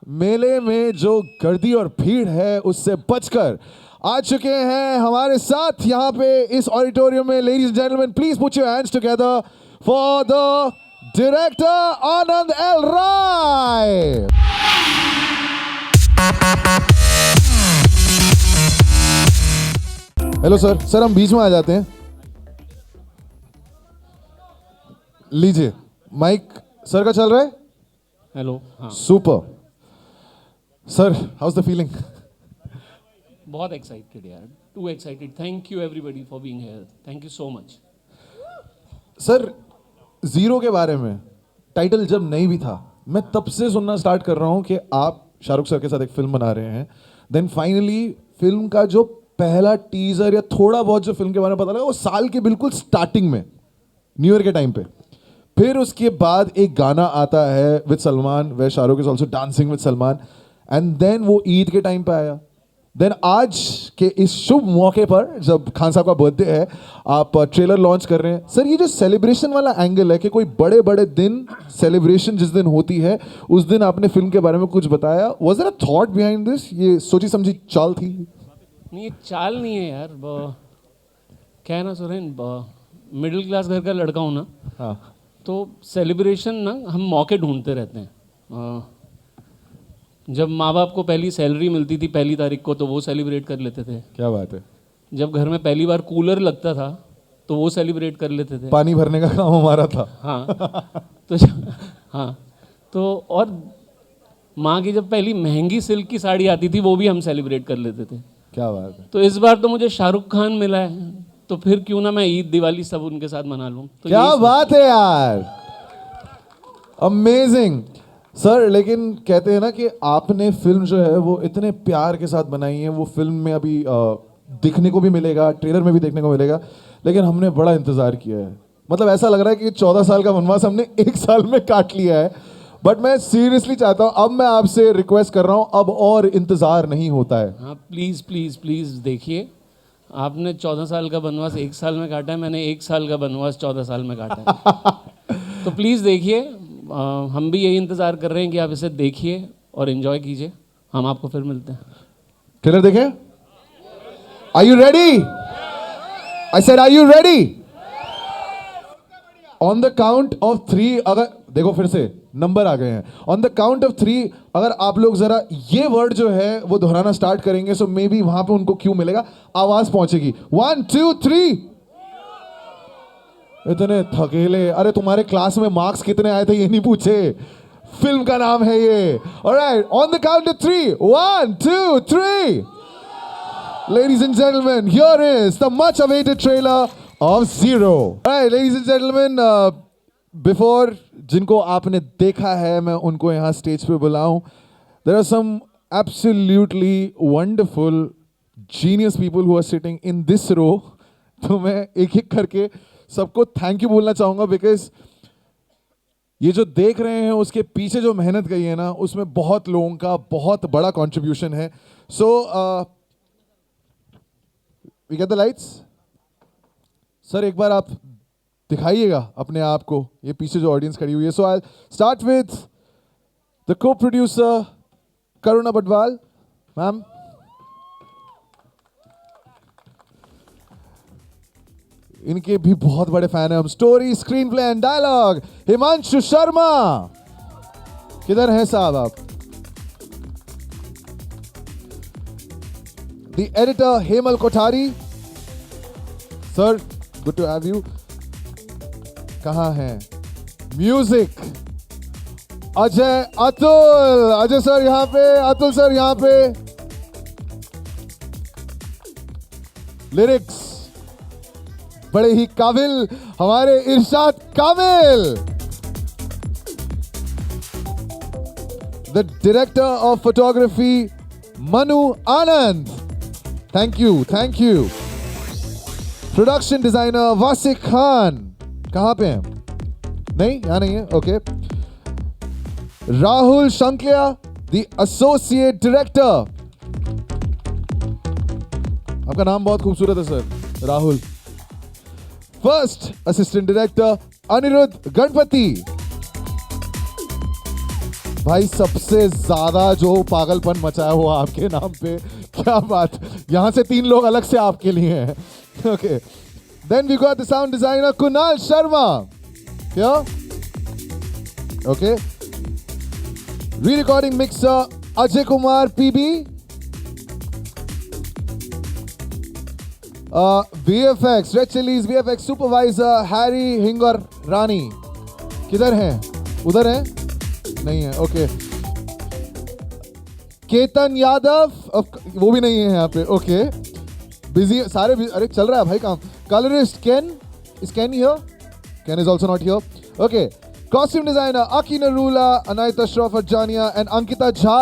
मेले में जो गर्दी और भीड़ है उससे बचकर आ चुके हैं हमारे साथ यहाँ पे इस ऑडिटोरियम में. Ladies and gentleman, please put your hands together for the director Anand L Rai. Hello sir. Sir हम बीच में आ जाते हैं. लीजिए माइक. सर का चल रहा है. हेलो. हाँ, super. Sir house the feeling? बहुत एक्साइटेड यार, to excited. Thank you everybody for being here. Thank you so much. Sir zero के बारे में टाइटल जब नहीं भी था, मैं तब से सुनना स्टार्ट कर रहा हूं कि आप शाहरुख सर के साथ एक फिल्म बना रहे हैं. देन फाइनली फिल्म का जो पहला टीजर या थोड़ा बहुत जो फिल्म के बारे में पता लगा वो साल के बिल्कुल स्टार्टिंग में, न्यू ईयर के टाइम पे. फिर उसके बाद एक गाना आता है with Salman, where Shahrukh is also dancing with Salman. And then वो ईद के टाइम पे आया. देन आज के इस शुभ मौके पर जब खान साहब का बर्थडे है, आप ट्रेलर लॉन्च कर रहे हैं. सर ये जो सेलिब्रेशन वाला एंगल है कि कोई बड़े बड़े दिन सेलिब्रेशन जिस दिन होती है उस दिन आपने फिल्म के बारे में कुछ बताया. Was there a thought behind this? ये सोची समझी चाल थी? नहीं, ये चाल नहीं है यार. क्या है ना सुरेन, मिडिल क्लास घर का लड़का हूँ ना. हाँ. तो सेलिब्रेशन ना हम मौके ढूंढते रहते हैं. जब माँ बाप को पहली सैलरी मिलती थी 1 तारीख को तो वो सेलिब्रेट कर लेते थे. क्या बात है. जब घर में पहली बार कूलर लगता था तो वो सेलिब्रेट कर लेते थे. पानी भरने का काम हमारा था. हाँ. तो हाँ, तो और माँ की जब पहली महंगी सिल्क की साड़ी आती थी वो भी हम सेलिब्रेट कर लेते थे. क्या बात है. तो इस बार तो मुझे शाहरुख खान मिला है तो फिर क्यों ना मैं ईद दिवाली सब उनके साथ मना लूं. तो क्या बात है यार. अमेजिंग. सर लेकिन कहते हैं ना कि आपने फिल्म जो है वो इतने प्यार के साथ बनाई है. वो फिल्म में अभी दिखने को भी मिलेगा, ट्रेलर में भी देखने को मिलेगा, लेकिन हमने बड़ा इंतजार किया है. मतलब ऐसा लग रहा है कि 14 साल का वनवास हमने 1 साल में काट लिया है. बट मैं सीरियसली चाहता हूँ, अब मैं आपसे रिक्वेस्ट कर रहा हूँ, अब और इंतजार नहीं होता है. हाँ, प्लीज़ प्लीज़ प्लीज़ देखिए. आपने 14 साल का वनवास 1 साल में काटा है, मैंने 1 साल का वनवास 14 साल में काटा है. तो प्लीज़ देखिए. हम भी यही इंतज़ार कर रहे हैं कि आप इसे देखिए और एंजॉय कीजिए. हम आपको फिर मिलते हैं. ट्रेलर देखें? Are you ready? I said are you ready? On the count of 3, अगर देखो फिर से नंबर आ गए हैं. ऑन द काउंट ऑफ 3 अगर आप लोग जरा ये वर्ड जो है वो दोहराना स्टार्ट करेंगे सो मे बी वहां पे उनको क्यों मिलेगा, आवाज पहुंचेगी. 1 2 3. इतने थकेले. अरे तुम्हारे क्लास में मार्क्स कितने आए थे ये नहीं पूछे, फिल्म का नाम है ये. Alright, on the count of 3, 1 2 3. Ladies and gentlemen, here is the much awaited trailer of Zero. Alright, ladies and gentlemen, before जिनको आपने देखा है मैं उनको यहाँ स्टेज पे बुलाऊं. There are some absolutely wonderful genius people who are sitting in this row. तो मैं एक एक करके सबको थैंक यू बोलना चाहूँगा बिकॉज ये जो देख रहे हैं उसके पीछे जो मेहनत गई है ना उसमें बहुत लोगों का बहुत बड़ा कंट्रीब्यूशन है. So we get the lights. Sir एक बार आप दिखाइएगा अपने आप को, ये पीछे जो ऑडियंस खड़ी हुई है. So I start with the co producer Karuna Batwal ma'am. इनके भी बहुत बड़े फैन हैं हम. Story, screenplay and dialogue Himanshu Sharma. किधर हैं साहब आप? The editor Hemal Kothari. Sir good to have you. कहां हैं? म्यूजिक अजय अतुल. अजय सर यहां पे, अतुल सर यहां पे. लिरिक्स बड़े ही काबिल हमारे Irshad Kamil. The director of photography Manu Anand. Thank you, thank you. Production designer Wasiq Khan. कहां पे हैं? नहीं, यहां नहीं है. Okay. Rahul Shankalya the associate director. आपका नाम बहुत खूबसूरत है sir, Rahul. First assistant director Aniruddh Ganpati. भाई सबसे ज्यादा जो पागलपन मचाया हुआ आपके नाम पे, क्या बात, यहां से 3 लोग अलग से आपके लिए हैं। Okay, then we got the sound designer Kunal Sharma, क्या okay, rerecording mixer Ajay Kumar PB, VFX red chillies VFX supervisor Harry Hingorani, किधर हैं? उधर हैं? नहीं है, ओके। केतन यादव, वो भी नहीं है यहाँ पे, ओके। बिजी सारे अरे चल रहा है भाई काम। Colourist Ken, is Ken here? Ken is also not here, okay. Costume designer Aki Narula, Anaita श्रॉफर जानिया and Ankita Jha,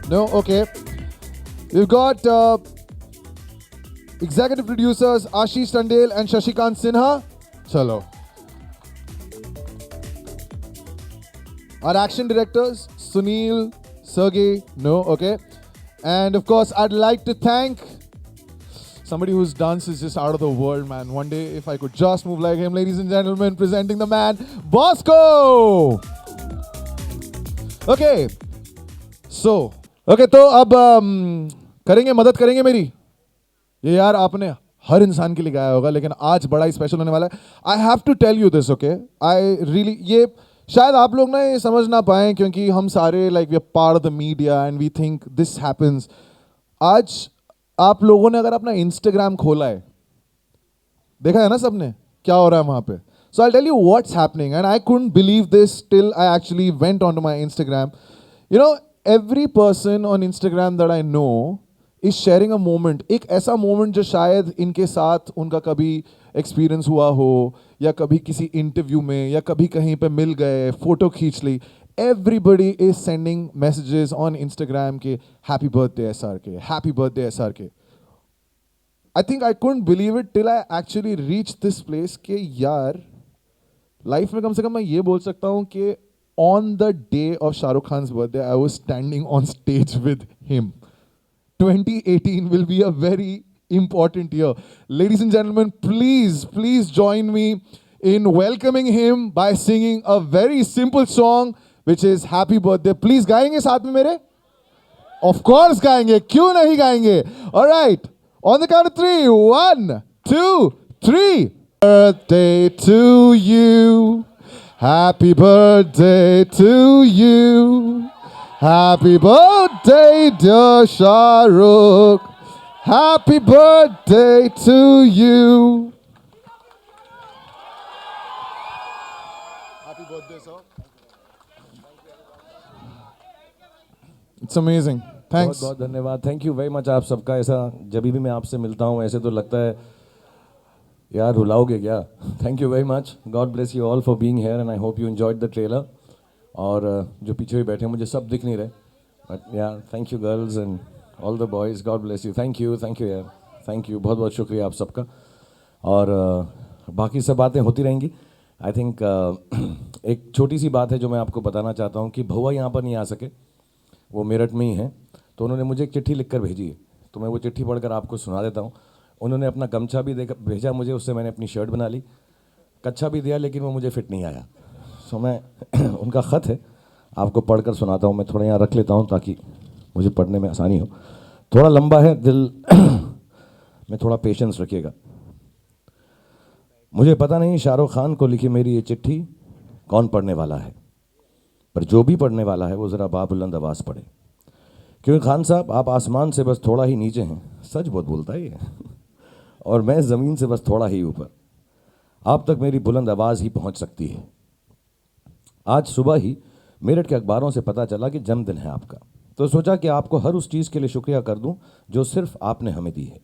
no, okay. You got executive producers Ashish Tandel and Shashikant Sinha. Chalo. Our action directors Sunil, Sergey, no, okay. And of course I'd like to thank somebody whose dance is just out of the world, man. One day if I could just move like him, ladies and gentlemen, presenting the man Bosco. Okay. So, okay, तो अब करेंगे, मदद करेंगे मेरी। ये यार आपने हर इंसान के लिए गाया होगा, लेकिन आज बड़ा ही स्पेशल होने वाला है। I have to tell you this, okay. I really, ये शायद आप लोग ना ये समझ ना पाए, क्योंकि हम सारे like we are part of the media and we think this happens. आज आप लोगों ने अगर अपना इंस्टाग्राम खोला है, देखा है ना सबने क्या हो रहा है वहां पे। So I tell you what's happening and I couldn't believe this till I actually went on to my Instagram. You know, every person on Instagram that I know is sharing a moment, एक ऐसा moment जो शायद इनके साथ उनका कभी experience हुआ हो, या कभी किसी इंटरव्यू में, या कभी कहीं पे मिल गए, फोटो खींच ली। Everybody is sending messages on Instagram के हैप्पी बर्थडे SR के, हैप्पी बर्थडे SR के। I think I couldn't believe it till I actually reach this place के यार लाइफ में कम से कम मैं ये बोल सकता हूँ कि on the day of Shahrukh Khan's birthday I was standing on stage with him. 2018 will be a very important year. Ladies and gentlemen, please join me in welcoming him by singing a very simple song which is Happy Birthday. Please गाएंगे साथ में मेरे? Of course गाएंगे, क्यों नहीं गाएंगे? All right, on the count of 3, 1, 2, 3. Birthday to you, happy birthday to you. Happy birthday, dear Shahrukh. Happy birthday to you. Happy birthday, sir. It's amazing. Thanks. बहुत बहुत धन्यवाद, थैंक यू वेरी मच आप सबका। ऐसा जब भी मैं आपसे मिलता हूँ ऐसे तो लगता है यार रुलाओगे क्या। Thank you very much, God bless you all for being here and I hope you enjoyed the trailer. और जो पीछे भी बैठे हैं मुझे सब दिख नहीं रहे, बट यार thank you girls and all the boys, God bless you, thank you यार, थैंक यू, बहुत बहुत शुक्रिया आप सबका। और बाकी सब बातें होती रहेंगी। आई थिंक एक छोटी सी बात है जो मैं आपको बताना चाहता हूँ कि भौवा यहाँ पर नहीं आ सके, वो मेरठ में ही हैं, तो उन्होंने मुझे एक चिट्ठी लिख कर भेजी है, तो मैं वो चिट्ठी पढ़कर आपको सुना देता हूँ। उन्होंने अपना गमछा भी देकर भेजा मुझे, उससे मैंने अपनी शर्ट बना ली, कच्छा भी दिया लेकिन वो मुझे फिट नहीं आया। सो मैं उनका ख़त है, आपको पढ़कर सुनाता हूँ। मैं थोड़ा यहाँ रख लेता हूँ ताकि मुझे पढ़ने में आसानी हो, थोड़ा लंबा है दिल में थोड़ा पेशेंस रखिएगा। मुझे पता नहीं शाहरुख खान को लिखी मेरी ये चिट्ठी कौन पढ़ने वाला है, पर जो भी पढ़ने वाला है वो ज़रा बाबुलंद आवाज़ पढ़े, क्योंकि खान साहब आप आसमान से बस थोड़ा ही नीचे हैं, सच बहुत बोलता है ये और मैं ज़मीन से बस थोड़ा ही ऊपर, आप तक मेरी बुलंद आवाज़ ही पहुंच सकती है। आज सुबह ही मेरठ के अखबारों से पता चला कि जन्मदिन है आपका, तो सोचा कि आपको हर उस चीज़ के लिए शुक्रिया कर दूं जो सिर्फ आपने हमें दी है।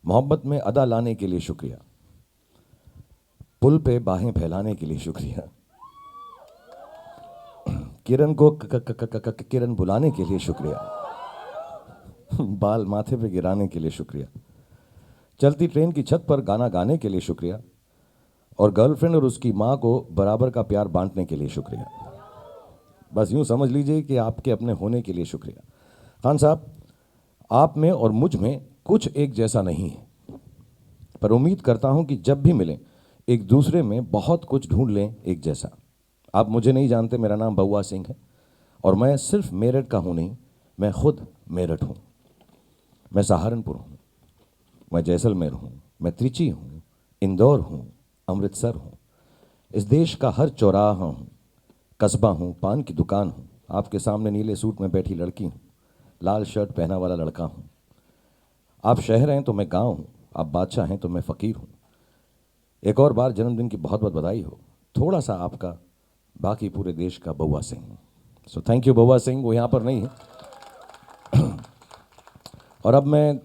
मोहब्बत में अदा लाने के लिए शुक्रिया, पुल पे बाहें फैलाने के लिए शुक्रिया, किरण को किरण बुलाने के लिए शुक्रिया, बाल माथे पे गिराने के लिए शुक्रिया, चलती ट्रेन की छत पर गाना गाने के लिए शुक्रिया, और गर्लफ्रेंड और उसकी माँ को बराबर का प्यार बांटने के लिए शुक्रिया। बस यूँ समझ लीजिए कि आपके अपने होने के लिए शुक्रिया। खान साहब, आप में और मुझ में कुछ एक जैसा नहीं है, पर उम्मीद करता हूँ कि जब भी मिलें एक दूसरे में बहुत कुछ ढूंढ लें एक जैसा। आप मुझे नहीं जानते, मेरा नाम बउआ सिंह है, और मैं सिर्फ मेरठ का हूँ नहीं, मैं खुद मेरठ हूँ। मैं सहारनपुर हूँ, मैं जैसलमेर हूँ, मैं त्रिची हूँ, इंदौर हूँ, अमृतसर हूँ। इस देश का हर चौराहा हूँ, कस्बा हूँ, पान की दुकान हूँ। आपके सामने नीले सूट में बैठी लड़की हूँ, लाल शर्ट पहना वाला लड़का हूँ। आप शहर हैं तो मैं गांव हूँ, आप बादशाह हैं तो मैं फ़कीर हूँ। एक और बार जन्मदिन की बहुत बहुत बधाई हो। थोड़ा सा आपका, बाकी पूरे देश का बउआ सिंह। सो थैंक यू बउआ सिंह, वो यहाँ पर नहीं है। और अब मैं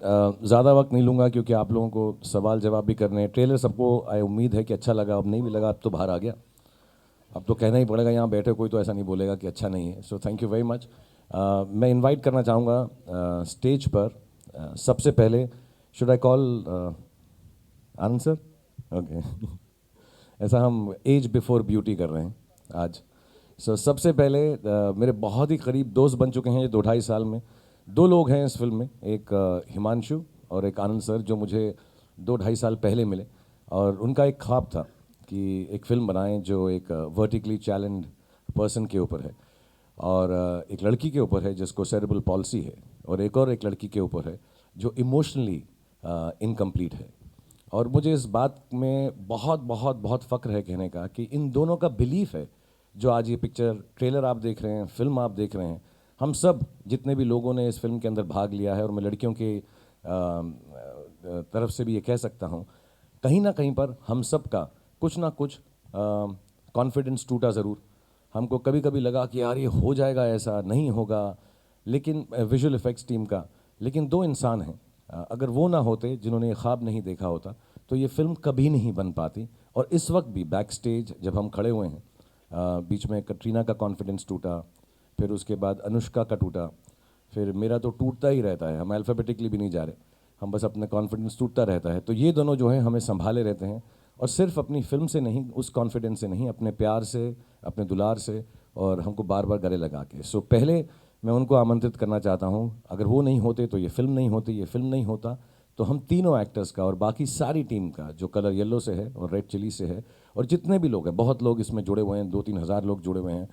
ज़्यादा वक्त नहीं लूँगा क्योंकि आप लोगों को सवाल जवाब भी करने हैं। ट्रेलर सबको उम्मीद है कि अच्छा लगा, अब नहीं भी लगा, अब तो बाहर आ गया, अब तो कहना ही पड़ेगा, यहाँ बैठे कोई तो ऐसा नहीं बोलेगा कि अच्छा नहीं है। So thank you very much. मैं इनवाइट करना चाहूँगा स्टेज पर सबसे पहले, should I call Anand sir? Okay ऐसा हम एज बिफोर ब्यूटी कर रहे हैं आज। सो सबसे पहले मेरे बहुत ही करीब दोस्त बन चुके हैं ये 2-2.5 साल में। 2 लोग हैं इस फिल्म में, एक हिमांशु और एक आनंद सर, जो मुझे 2-2.5 साल पहले मिले। और उनका एक ख्वाब था कि एक फ़िल्म बनाएं जो एक वर्टिकली चैलेंज्ड पर्सन के ऊपर है, और एक लड़की के ऊपर है जिसको सेरेब्रल पॉलिसी है, और एक लड़की के ऊपर है जो इमोशनली इनकम्प्लीट है। और मुझे इस बात में बहुत बहुत बहुत फ़ख्र है कहने का कि इन दोनों का बिलीफ है जो आज ये पिक्चर, ट्रेलर आप देख रहे हैं, फिल्म आप देख रहे हैं, हम सब जितने भी लोगों ने इस फिल्म के अंदर भाग लिया है, और मैं लड़कियों की तरफ से भी ये कह सकता हूँ, कहीं ना कहीं पर हम सब का कुछ ना कुछ कॉन्फिडेंस टूटा ज़रूर। हमको कभी कभी लगा कि यार ये हो जाएगा, ऐसा नहीं होगा, लेकिन विजुअल इफ़ेक्ट्स टीम का, लेकिन 2 इंसान हैं, अगर वो ना होते जिन्होंने ये ख्वाब नहीं देखा होता तो ये फिल्म कभी नहीं बन पाती। और इस वक्त भी बैक स्टेज जब हम खड़े हुए हैं, बीच में कटरीना का कॉन्फिडेंस टूटा, फिर उसके बाद अनुष्का का टूटा, फिर मेरा तो टूटता ही रहता है। हम अल्फ़ाबेटिकली भी नहीं जा रहे, हम बस अपना कॉन्फिडेंस टूटता रहता है। तो ये दोनों जो हैं हमें संभाले रहते हैं, और सिर्फ अपनी फिल्म से नहीं, उस कॉन्फिडेंस से नहीं, अपने प्यार से, अपने दुलार से, और हमको बार बार गले लगा के। सो पहले मैं उनको आमंत्रित करना चाहता हूँ। अगर वो नहीं होते तो ये फिल्म नहीं होती, ये फिल्म नहीं होता तो हम तीनों एक्टर्स का और बाकी सारी टीम का, जो कलर येलो से है और रेड चिली से है, और जितने भी लोग हैं, बहुत लोग इसमें जुड़े हुए हैं, 2-3 हज़ार लोग जुड़े हुए हैं,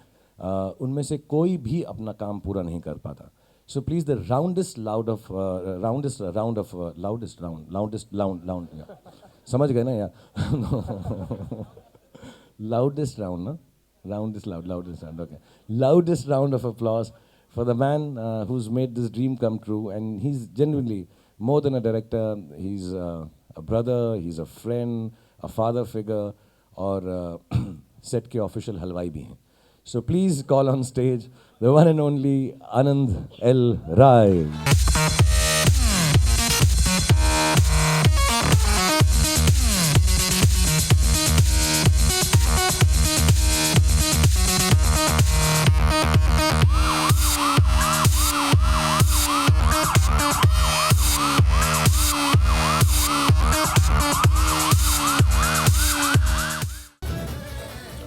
उनमें से कोई भी अपना काम पूरा नहीं कर पाता। So please the roundest round, समझ गए ना यार? लाउडेस्ट राउंड ना, loudest round, okay. Loudest round of applause for the man who's made this dream come true. And he's genuinely more than a director. He's a brother, he's a friend, a father figure, और set के official हलवाई भी हैं. So please call on stage the one and only Anand L. Rai.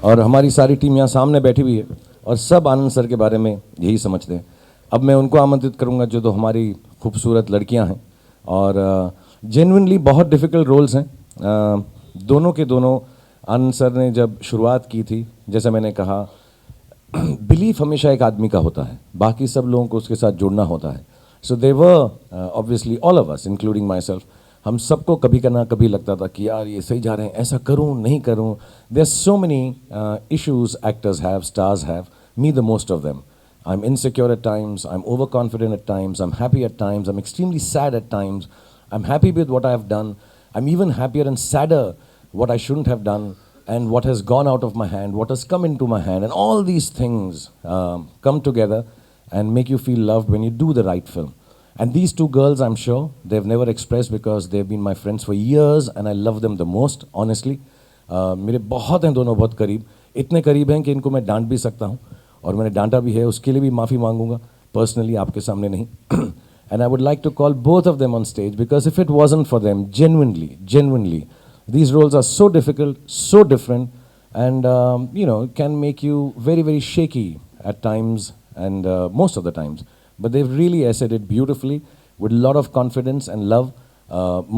और हमारी सारी team यहाँ सामने बैठी हुई है, और सब आनंद सर के बारे में यही समझते हैं। अब मैं उनको आमंत्रित करूँगा जो तो हमारी खूबसूरत लड़कियाँ हैं, और जेन्युइनली बहुत डिफ़िकल्ट रोल्स हैं दोनों के दोनों। आनंद सर ने जब शुरुआत की थी, जैसे मैंने कहा, बिलीफ हमेशा एक आदमी का होता है, बाकी सब लोगों को उसके साथ जुड़ना होता है। So they were obviously all of us including myself, हम सबको कभी ना कभी लगता था कि यार ये सही जा रहे हैं, ऐसा करूं नहीं करूं। There so many issues actors have, stars have, me the most of them. I am insecure at times, I am over confident at times, I am happy at times, I am extremely sad at times, I am happy with what I have done, I am even happier and sadder what I shouldn't have done, and what has gone out of my hand, what has come into my hand, and all these things come together and make you feel loved when you do the right film. And these 2 girls, I'm sure, they've never expressed because they've been my friends for years and I love them the most, honestly. मेरे बहुत हैं दोनों, बहुत करीब, इतने करीब हैं कि इनको मैं डांट भी सकता हूँ, और मैंने डांटा भी है, उसके लिए भी माफ़ी मांगूंगा पर्सनली, आपके सामने नहीं. And I would like to call both of them on stage, because if it wasn't for them, genuinely, these roles are so difficult, so different, and can make you very, very shaky at times, and most of the times. But they've really essayed it beautifully with a lot of confidence and love,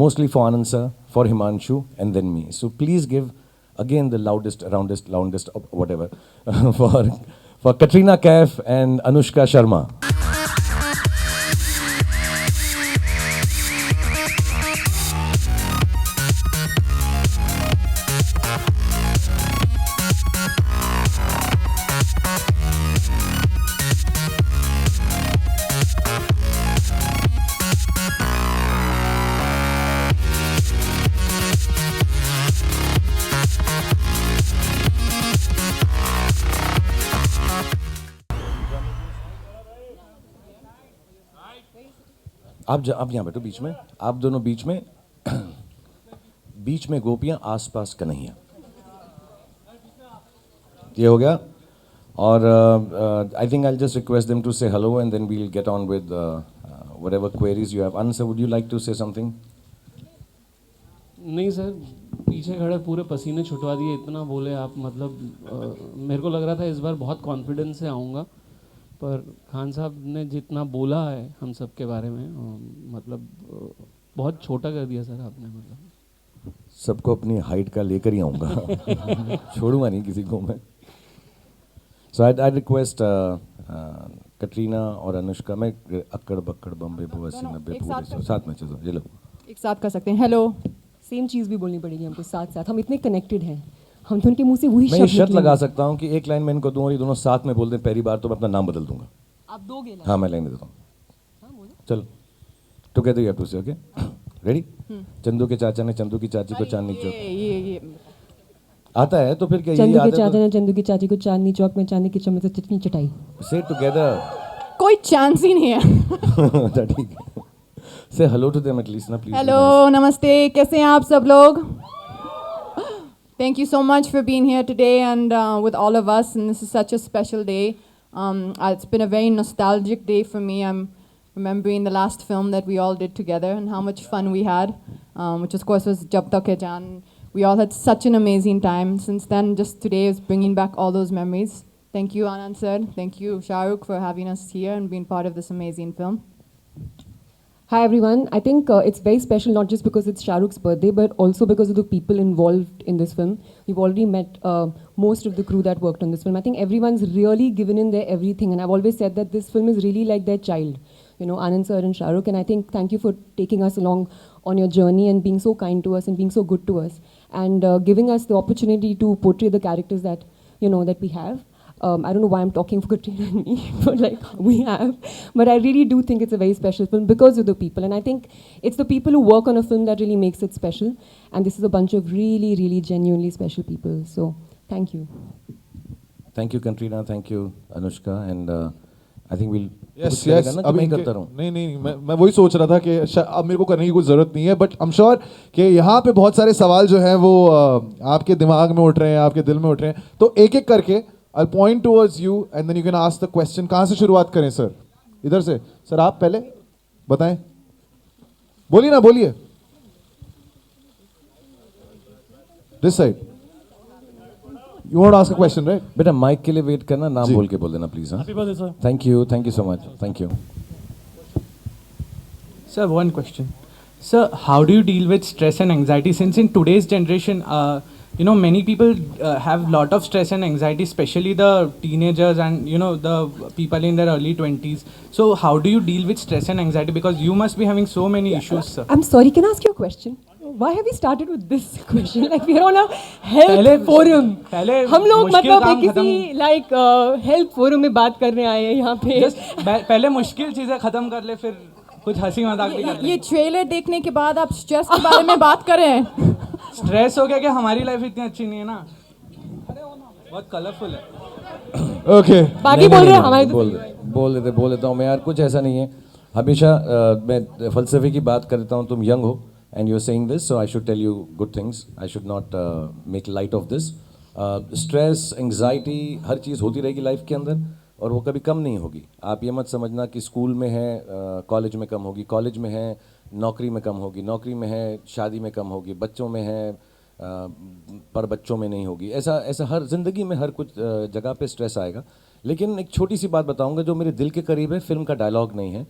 mostly for Anand sir, for Himanshu, and then me. So please give again the loudest, whatever, for Katrina Kaif and Anushka Sharma. आप यहाँ बैठो बीच में, आप दोनों बीच में, बीच में गोपियाँ, आसपास कन्हैया। ये हो गया। और I think I just request them to say hello and then we will get on with whatever queries you have. Answer, would you like to say something? नहीं सर, पीछे खड़े पूरे पसीने छुटवा दिए, इतना बोले आप, मतलब मेरे को लग रहा था इस बार बहुत कॉन्फिडेंस से आऊँगा, पर खान साहब ने जितना बोला है हम सब के बारे में, मतलब बहुत छोटा कर दिया सर आपने। मतलब सबको अपनी हाइट का लेकर ही आऊँगा, छोड़ूंगा नहीं किसी को मैं। सो आई रिक्वेस्ट कटरीना और अनुष्का, मैं अक्कड़ बक्कड़ बम्बे बुआ 80 90 पूरे साथ में चलो, ये लो एक साथ कर सकते हैं। हेलो, सेम चीज़ भी बोलनी पड़ेगी हमको साथ साथ, हम इतने कनेक्टेड हैं, हम तो उनके मुंह से वही मैं ये शब्द शर्त निकलेंगे। लगा सकता हूँ कि एक लाइन में इनको दूँ और ये दोनों साथ में बोल दें पहली बार, तो मैं अपना नाम बदल दूंगा। आप दोगे ना? हाँ, मैं लाइन देता हूँ। चलो, टुगेदर यू हैव टू से, ओके? रेडी? चंदू के चाचा ने चंदू की चाची को चांदनी चौक, ये आता है तो फिर क्या? चंदू ये के चाचा ने चंदू की चाची को चांदनी चौक में चांदी की चम्मच से चटनी चटाई। से टुगेदर। कोई चांस ही नहीं है। अच्छा ठीक है, से हेलो टू देम एटलीस्ट ना प्लीज। हेलो, नमस्ते, कैसे हैं आप सब लोग? Thank you so much for being here today and with all of us, and this is such a special day. It's been a very nostalgic day for me. I'm remembering the last film that we all did together and how much fun we had, which of course was Jab Tak Hai Jaan. We all had such an amazing time. Since then, just today is bringing back all those memories. Thank you, Anand sir. Thank you, Shah Rukh, for having us here and being part of this amazing film. Hi everyone. I think it's very special not just because it's Shah Rukh's birthday, but also because of the people involved in this film. We've already met most of the crew that worked on this film. I think everyone's really given in their everything, and I've always said that this film is really like their child. You know, Anand sir and Shah Rukh, and I think thank you for taking us along on your journey and being so kind to us and being so good to us, and giving us the opportunity to portray the characters that, you know, that we have. I don't know why I'm talking for Katrina and me, but like we have. But I really do think it's a very special film because of the people. And I think it's the people who work on a film that really makes it special. And this is a bunch of really, really genuinely special people. So thank you. Thank you Katrina, thank you Anushka, and I think will yes yes. अब मैं करता रहूँ। नहीं नहीं, मैं वही सोच रहा था कि अब मेरे को करने की कोई ज़रूरत नहीं है, बट आई एम श्योर कि यहाँ पे बहुत सारे सवाल जो हैं वो आपके दिमाग में उठ रहे हैं, आपके दिल में उठ रहे हैं, तो एक एक करके I'll point towards you and then you can ask the question. कहाँ से शुरुआत करें सर? इधर से सर, आप पहले बताएं, बोलिए ना, बोलिए। This side. You want to ask a question, right? बेटा माइक के लिए वेट करना, नाम बोल के बोल देना प्लीज। हाँ, Happy birthday, sir. Thank you so much, thank you. Sir, one question. Sir, how do you deal with stress and anxiety? Since in today's generation, you know, many people have lot of stress and anxiety, especially the teenagers and, you know, the people in their early 20s. So how do you deal with stress and anxiety? Because you must be having so many issues, sir. I'm sorry, can I ask you a question? Why have we started with this question? Like we're on a health forum. हम लोग मतलब एक किसी like health forum में बात करने आए हैं यहाँ पे। पहले मुश्किल चीजें खत्म कर ले, फिर कुछ हंसी मजाक भी कर ले। ये ट्रेलर देखने के बाद आप स्ट्रेस के बारे में बात कर रहे हैं? स्ट्रेस हो गया कि हमारी लाइफ इतनी अच्छी नहीं है ना, बहुत कलरफुल है। Okay. बाकी बोल रहे हैं हमारे बोल देता हूँ मैं यार, कुछ ऐसा नहीं है। हमेशा मैं फलसफे की बात करता हूँ, तुम यंग हो and you are saying this, so I should tell you good things, I should not make light of this. Stress, anxiety, हर चीज़ होती रहेगी लाइफ के अंदर और वो कभी कम नहीं होगी। आप ये मत समझना कि स्कूल में है कॉलेज में कम होगी, कॉलेज में है नौकरी में कम होगी, नौकरी में है शादी में कम होगी, बच्चों में है पर बच्चों में नहीं होगी। ऐसा हर ज़िंदगी में हर कुछ जगह पे स्ट्रेस आएगा। लेकिन एक छोटी सी बात बताऊंगा जो मेरे दिल के करीब है, फिल्म का डायलॉग नहीं है,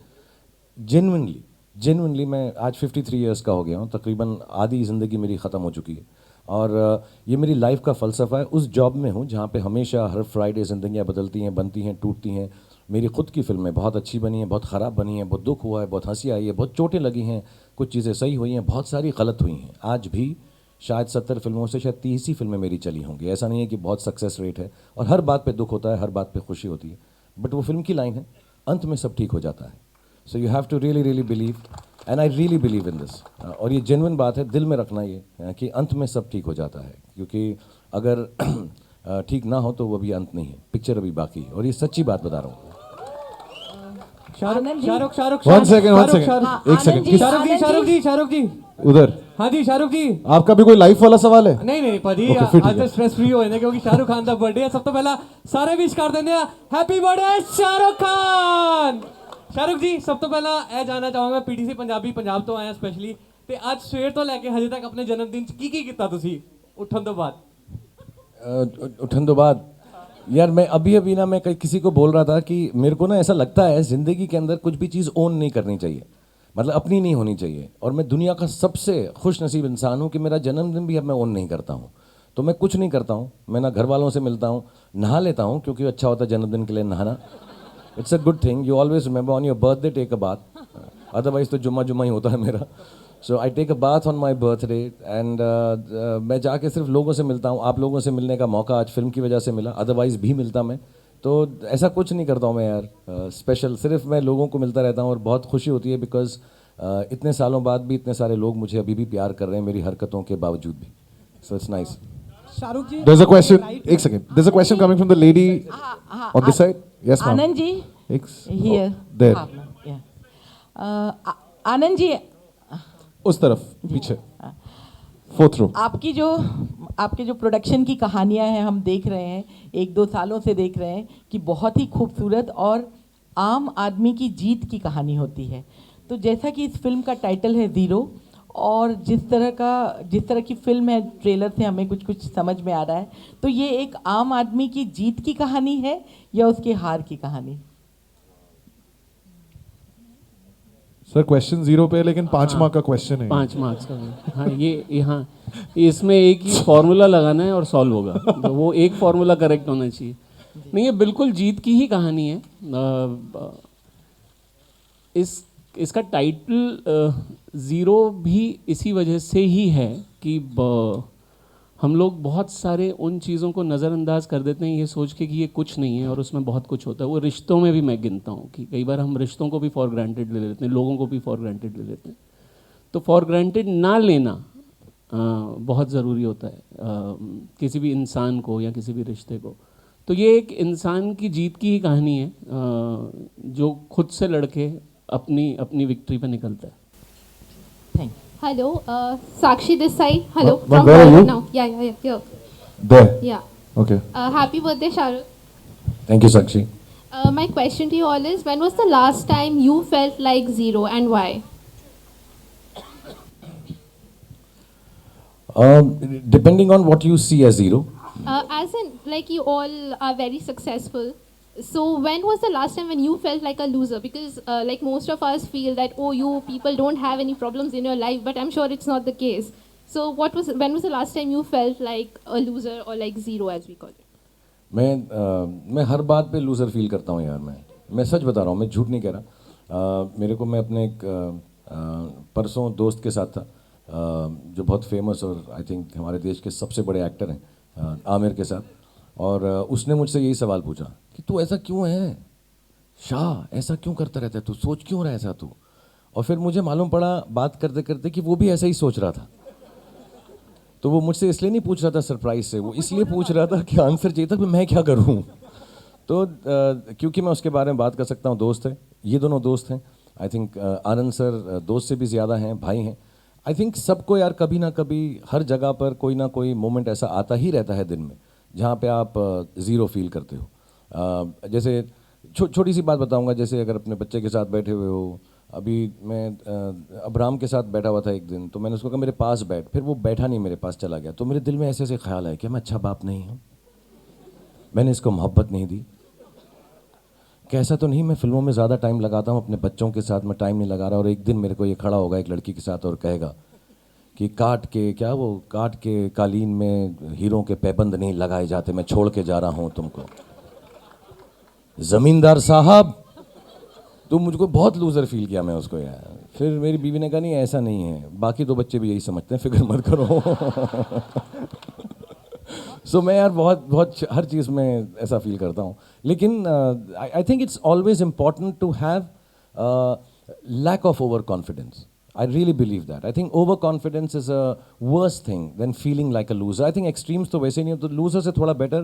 जेन्युइनली मैं आज 53 इयर्स का हो गया हूँ, तकरीबन आधी ज़िंदगी मेरी ख़त्म हो चुकी है और ये मेरी लाइफ का फ़लसफ़ा है। उस जॉब में हूँ जहाँ पे हमेशा हर फ्राइडे ज़िंदगियाँ बदलती हैं, बनती हैं, टूटती हैं। मेरी खुद की फिल्में बहुत अच्छी बनी हैं, बहुत ख़राब बनी हैं, बहुत दुख हुआ है, बहुत हंसी आई है, बहुत चोटें लगी हैं, कुछ चीज़ें सही हुई हैं, बहुत सारी गलत हुई हैं। आज भी शायद 70 फिल्मों से शायद 30 ही फिल्में मेरी चली होंगी। ऐसा नहीं है कि बहुत सक्सेस रेट है, और हर बात पे दुख होता है, हर बात पे खुशी होती है, बट वो फिल्म की लाइन है, अंत में सब ठीक हो जाता है। So you have to really really believe, and I really believe in this. और ये जेन्युइन बात है, दिल में रखना ये कि अंत में सब ठीक हो जाता है, क्योंकि अगर ठीक ना हो तो वो अभी अंत नहीं है, पिक्चर अभी बाकी है, और ये सच्ची बात बता रहा हूँ। शाहरुख वन सेकेंड एक सेकेंड, शाहरुख जी उधर हाँ जी शाहरुख जी आपका भी कोई लाइफ वाला सवाल है? नहीं भाजी Okay, फिर ठीक आज है। स्ट्रेस फ्री होए ने क्योंकि शाहरुख खान ਦਾ बर्थडे है। सब तो पहला सारे विश कर देने हैप्पी बर्थडे शाहरुख खान। शाहरुख जी सब तो पहला ਇਹ ਜਾਨਣਾ ਚਾਹਾਂਗਾ पीटीसी पंजाबी पंजाब ਤੋਂ ਆਇਆ ਸਪੈਸ਼ਲੀ ਤੇ ਅੱਜ ਸਵੇਰ ਤੋਂ ਲੈ ਕੇ ਹਜੇ ਤੱਕ ਆਪਣੇ ਜਨਮ ਦਿਨ ਚ ਕੀ ਕੀਤਾ ਤੁਸੀਂ ਉੱਠਣ ਤੋਂ ਬਾਅਦ? उठन तो बाद यार मैं अभी ना मैं किसी को बोल रहा था कि मेरे को ना ऐसा लगता है ज़िंदगी के अंदर कुछ भी चीज़ ओन नहीं करनी चाहिए, मतलब अपनी नहीं होनी चाहिए। और मैं दुनिया का सबसे खुश नसीब इंसान हूँ कि मेरा जन्मदिन भी अब मैं ओन नहीं करता हूँ। तो मैं कुछ नहीं करता हूँ, मैं ना घर वालों से मिलता हूँ, नहा लेता हूँ क्योंकि अच्छा होता है जन्मदिन के लिए नहाना। It's a good thing, you always remember on your birthday take a bath, otherwise तो जुम्मा ही होता है मेरा। So I take a bath on my birthday, and मैं जाके सिर्फ लोगों से मिलता हूँ। आप लोगों से मिलने का मौका आज फिल्म की वजह से मिला, अदरवाइज़ भी मिलता मैं। तो ऐसा कुछ नहीं करता हूँ मैं यार स्पेशल, सिर्फ मैं लोगों को मिलता रहता हूँ और बहुत खुशी होती है बिकॉज इतने सालों बाद भी इतने सारे लोग मुझे अभी भी प्यार कर रहे हैं मेरी हरकतों के बावजूद भी। So it's nice. Shahrukh ji There's a question. एक second. There's a question coming from the lady on this side. Yes, ma'am. Anand ji एक here. there. आनंद जी उस तरफ पीछे. Fourth row. आपके जो प्रोडक्शन की कहानियां हैं हम देख रहे हैं, 1-2 सालों से देख रहे हैं कि बहुत ही खूबसूरत और आम आदमी की जीत की कहानी होती है। तो जैसा कि इस फिल्म का टाइटल है ज़ीरो, और जिस तरह की फिल्म है, ट्रेलर से हमें कुछ समझ में आ रहा है, तो ये एक आम आदमी की जीत की कहानी है या उसकी हार की कहानी? सर क्वेश्चन 0 पे है लेकिन 5 मार्क का क्वेश्चन है. 5 मार्क्स का। हाँ ये यहाँ इसमें एक ही फॉर्मूला लगाना है और सॉल्व होगा, तो वो एक फॉर्मूला करेक्ट होना चाहिए। नहीं, ये बिल्कुल जीत की ही कहानी है। इसका टाइटल ज़ीरो भी इसी वजह से ही है कि हम लोग बहुत सारे उन चीज़ों को नज़रअंदाज कर देते हैं ये सोच के कि ये कुछ नहीं है और उसमें बहुत कुछ होता है। वो रिश्तों में भी मैं गिनता हूँ कि कई बार हम रिश्तों को भी फॉर ग्रांटेड ले लेते हैं, लोगों को भी फॉर ग्रांटेड ले लेते हैं। तो फॉर ग्रांटेड ना लेना बहुत ज़रूरी होता है किसी भी इंसान को या किसी भी रिश्ते को। तो ये एक इंसान की जीत की ही कहानी है जो खुद से लड़के अपनी विक्ट्री पे निकलता है। Thank you. Hello, Sakshi this side. Hello, But from where are Bollywood you? now. Yeah, here. There. Yeah. Okay. Happy birthday, Shahrukh. Thank you Sakshi. My question to you all is, when was the last time you felt like zero and why? Depending on what you see as zero. As in, like you all are very successful. So when was the last time when you felt like a loser? Because like most of us feel that, oh, you people don't have any problems in your life, but I'm sure it's not the case. So when was the last time you felt like a loser or like zero as we call it? मैं हर बात पे loser feel करता हूँ यार। मैं सच बता रहा हूँ, मैं झूठ नहीं कह रहा। मेरे को मैं अपने एक परसों दोस्त के साथ था जो बहुत फेमस और आई थिंक हमारे देश के सबसे बड़े एक्टर हैं, आमिर के साथ। और उसने मुझसे यही सवाल पूछा कि तू ऐसा क्यों है शाह, ऐसा क्यों करता रहता है तू, सोच क्यों रहा है ऐसा तू। और फिर मुझे मालूम पड़ा बात करते करते कि वो भी ऐसा ही सोच रहा था। तो वो मुझसे इसलिए नहीं पूछ रहा था सरप्राइज से, वो इसलिए पूछ रहा था कि आंसर चाहिए था कि मैं क्या करूं। तो क्योंकि मैं उसके बारे में बात कर सकता हूं, दोस्त है, ये दोनों दोस्त हैं। आई थिंक आनंद सर दोस्त से भी ज़्यादा हैं, भाई हैं। आई थिंक सबको यार कभी ना कभी हर जगह पर कोई ना कोई मोमेंट ऐसा आता ही रहता है दिन में जहाँ पे आप ज़ीरो फील करते हो। जैसे छोटी सी बात बताऊंगा, जैसे अगर अपने बच्चे के साथ बैठे हुए हो, अभी मैं अब्राम के साथ बैठा हुआ था एक दिन, तो मैंने उसको कहा मेरे पास बैठ, फिर वो बैठा नहीं, मेरे पास चला गया। तो मेरे दिल में ऐसे ऐसे ख्याल आए कि मैं अच्छा बाप नहीं हूँ, मैंने इसको मोहब्बत नहीं दी, कैसा तो नहीं मैं फिल्मों में ज़्यादा टाइम लगाता हूँ, अपने बच्चों के साथ मैं टाइम नहीं लगा रहा। और एक दिन मेरे को ये खड़ा होगा एक लड़की के साथ और कहेगा कि काट के कालीन में हीरों के पैबंद नहीं लगाए जाते, मैं छोड़ के जा रहा हूँ तुमको। जमींदार साहब, तो मुझको बहुत लूजर फील किया मैं उसको यार। फिर मेरी बीवी ने कहा नहीं ऐसा नहीं है, बाकी दो बच्चे भी यही समझते हैं, फिक्र मत करो। सो मैं यार बहुत हर चीज़ में ऐसा फील करता हूँ। लेकिन I think it's always important to have lack of overconfidence. I really believe that. I think overconfidence is a worse thing than feeling like a loser. I think extremes तो वैसे नहीं हो, तो loser से थोड़ा better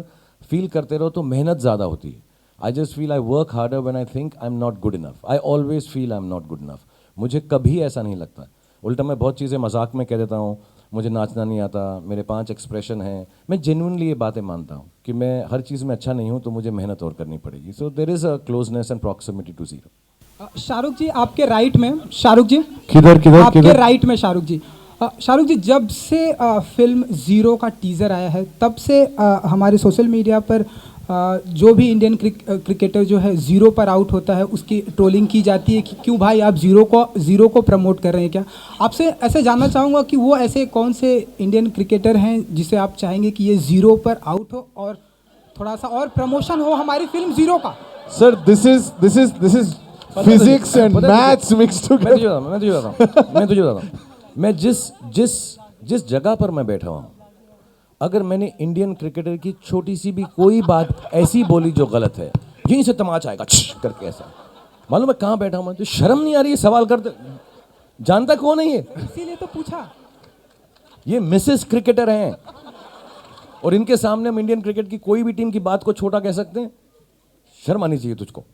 feel करते रहो तो मेहनत ज़्यादा होती है। I just feel I work harder when I think I'm not good enough. I always feel I'm not good enough. मुझे कभी ऐसा नहीं लगता। उल्टा मैं बहुत चीज़ें मजाक में कह देता हूँ, मुझे नाचना नहीं आता, मेरे 5 एक्सप्रेशन हैं। मैं जेन्युइनली ये बातें मानता हूँ कि मैं हर चीज़ में अच्छा नहीं हूँ, तो मुझे मेहनत और करनी पड़ेगी। So there is a closeness and proximity to zero. Shahrukh ji आपके राइट में, शाहरुख जी किधर आपके राइट में शाहरुख जी। शाहरुख जी, जब से फिल्म ज़ीरो का टीज़र आया है तब से हमारे सोशल मीडिया पर जो भी इंडियन क्रिकेटर जो है ज़ीरो पर आउट होता है उसकी ट्रोलिंग की जाती है कि क्यों भाई आप ज़ीरो को प्रमोट कर रहे हैं क्या। आपसे ऐसे जानना चाहूँगा कि वो ऐसे कौन से इंडियन क्रिकेटर हैं जिसे आप चाहेंगे कि ये ज़ीरो पर आउट हो और थोड़ा सा और प्रमोशन हो हमारी फिल्म ज़ीरो का। Sir this is physics and maths mixed together. मैं तुझे बताता हूँ, मैं जिस जगह पर मैं बैठा हूँ, अगर मैंने इंडियन क्रिकेटर की छोटी सी भी कोई बात ऐसी बोली जो गलत है, यहीं से तमाचा आएगा करके ऐसा। मालूम है कहाँ बैठा हूँ मैं? तो शर्म नहीं आ रही है सवाल करते? जानता कौन है ये? इसीलिए तो पूछा। ये मिसेस क्रिकेटर हैं और इनके सामने हम इंडियन क्रिकेट की कोई भी टीम की बात को छोटा कह सकते हैं? शर्म आनी चाहिए तुझको।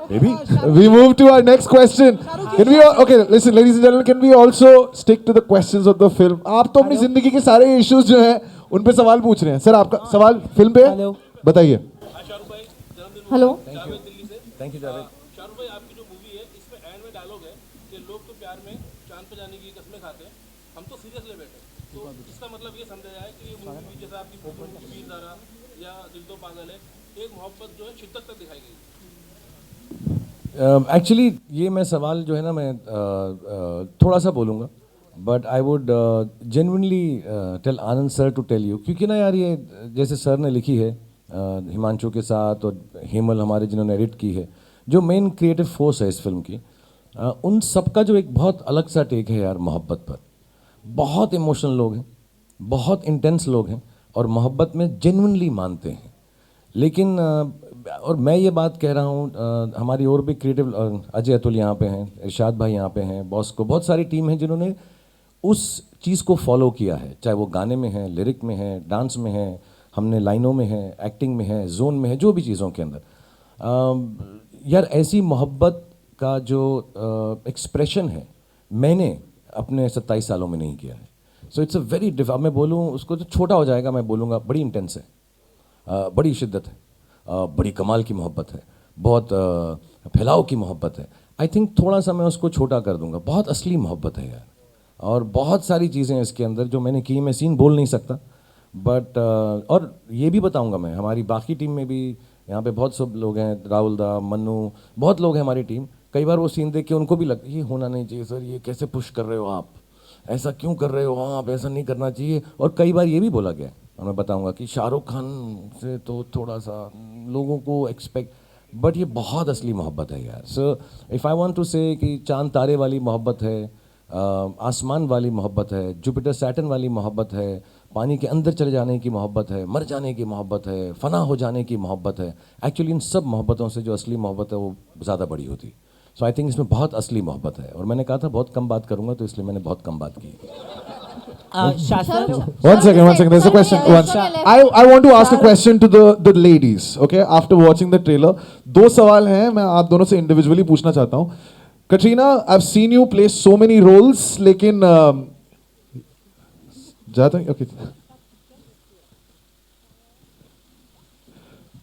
Maybe we move to our next question. Can we okay, listen ladies and gentlemen, can we also stick to the questions of the film? आप तो अपनी जिंदगी के सारे इश्यूज जो हैं उन पे सवाल पूछ रहे हैं। सर आपका सवाल फिल्म पे है, बताइए। Hello. Thank you Javed. Shahrukh भाई, आपकी जो मूवी है इसमें एंड में डायलॉग है कि लोग तो प्यार में चांद पे जाने की कस्में खाते हैं, हम तो सीरियस ले बैठे। तो इसका मतलब ये समझा जाए कि ये मूवी जैसा आपकी वीर ज़ारा या दिल तो पागल है, एक मोहब्बत जो है शिद्दत तक दिखाई गई। एक्चुअली ये मैं सवाल जो है ना मैं थोड़ा सा बोलूँगा, but I would genuinely tell Anand sir to tell you, क्योंकि ना यार ये जैसे सर ने लिखी है हिमांशु के साथ और हेमल हमारे जिन्होंने एडिट की है, जो मेन क्रिएटिव फोर्स है इस फिल्म की, उन सबका जो एक बहुत अलग सा टेक है यार मोहब्बत पर। बहुत इमोशनल लोग हैं, बहुत इंटेंस लोग हैं और मोहब्बत में जेन्युइनली मानते हैं। लेकिन और मैं ये बात कह रहा हूँ, हमारी और भी क्रिएटिव अजय अतुल यहाँ पे हैं, इरशाद भाई यहाँ पे हैं, बॉस को बहुत सारी टीम है जिन्होंने उस चीज़ को फॉलो किया है, चाहे वो गाने में है, लिरिक में है, डांस में है, हमने लाइनों में है, एक्टिंग में है, जोन में है, जो भी चीज़ों के अंदर यार ऐसी मोहब्बत का जो एक्सप्रेशन है मैंने अपने 27 सालों में नहीं किया है। सो इट्स अ वेरी अब मैं बोलूँ उसको तो छोटा हो जाएगा, मैं बोलूँगा बड़ी इंटेंस है, बड़ी शिद्दत है, बड़ी कमाल की मोहब्बत है, बहुत फैलाव की मोहब्बत है। आई थिंक थोड़ा सा मैं उसको छोटा कर दूंगा, बहुत असली मोहब्बत है यार, और बहुत सारी चीज़ें इसके अंदर जो मैंने की, मैं सीन बोल नहीं सकता, बट और ये भी बताऊंगा मैं, हमारी बाकी टीम में भी यहाँ पे बहुत सब लोग हैं, राहुल दा, मन्नू, बहुत लोग हैं हमारी टीम। कई बार वो सीन देख के उनको भी लगता है ये होना नहीं चाहिए सर, ये कैसे पुश कर रहे हो आप, ऐसा क्यों कर रहे हो आप, ऐसा नहीं करना चाहिए। और कई बार ये भी बोला गया, और मैं बताऊंगा कि शाहरुख खान से तो थोड़ा सा लोगों को एक्सपेक्ट, बट ये बहुत असली मोहब्बत है यार। So if I want to say कि चांद तारे वाली मोहब्बत है, आसमान वाली मोहब्बत है, जुपिटर सैटर्न वाली मोहब्बत है, पानी के अंदर चले जाने की मोहब्बत है, मर जाने की मोहब्बत है, फना हो जाने की मोहब्बत है। एक्चुअली इन सब मोहब्बतों से जो असली मोहब्बत है वो ज़्यादा बड़ी होती है। सो आई थिंक इसमें बहुत असली मोहब्बत है, और मैंने कहा था बहुत कम बात करूंगा, तो इसलिए मैंने बहुत कम बात की। One second. There's a question. I want to ask a question to the ladies. Okay, after watching the trailer, दो सवाल हैं, मैं आप दोनों से इंडिविजुअली पूछना चाहता हूँ। Katrina, I've seen you play so many roles, लेकिन जाता है okay.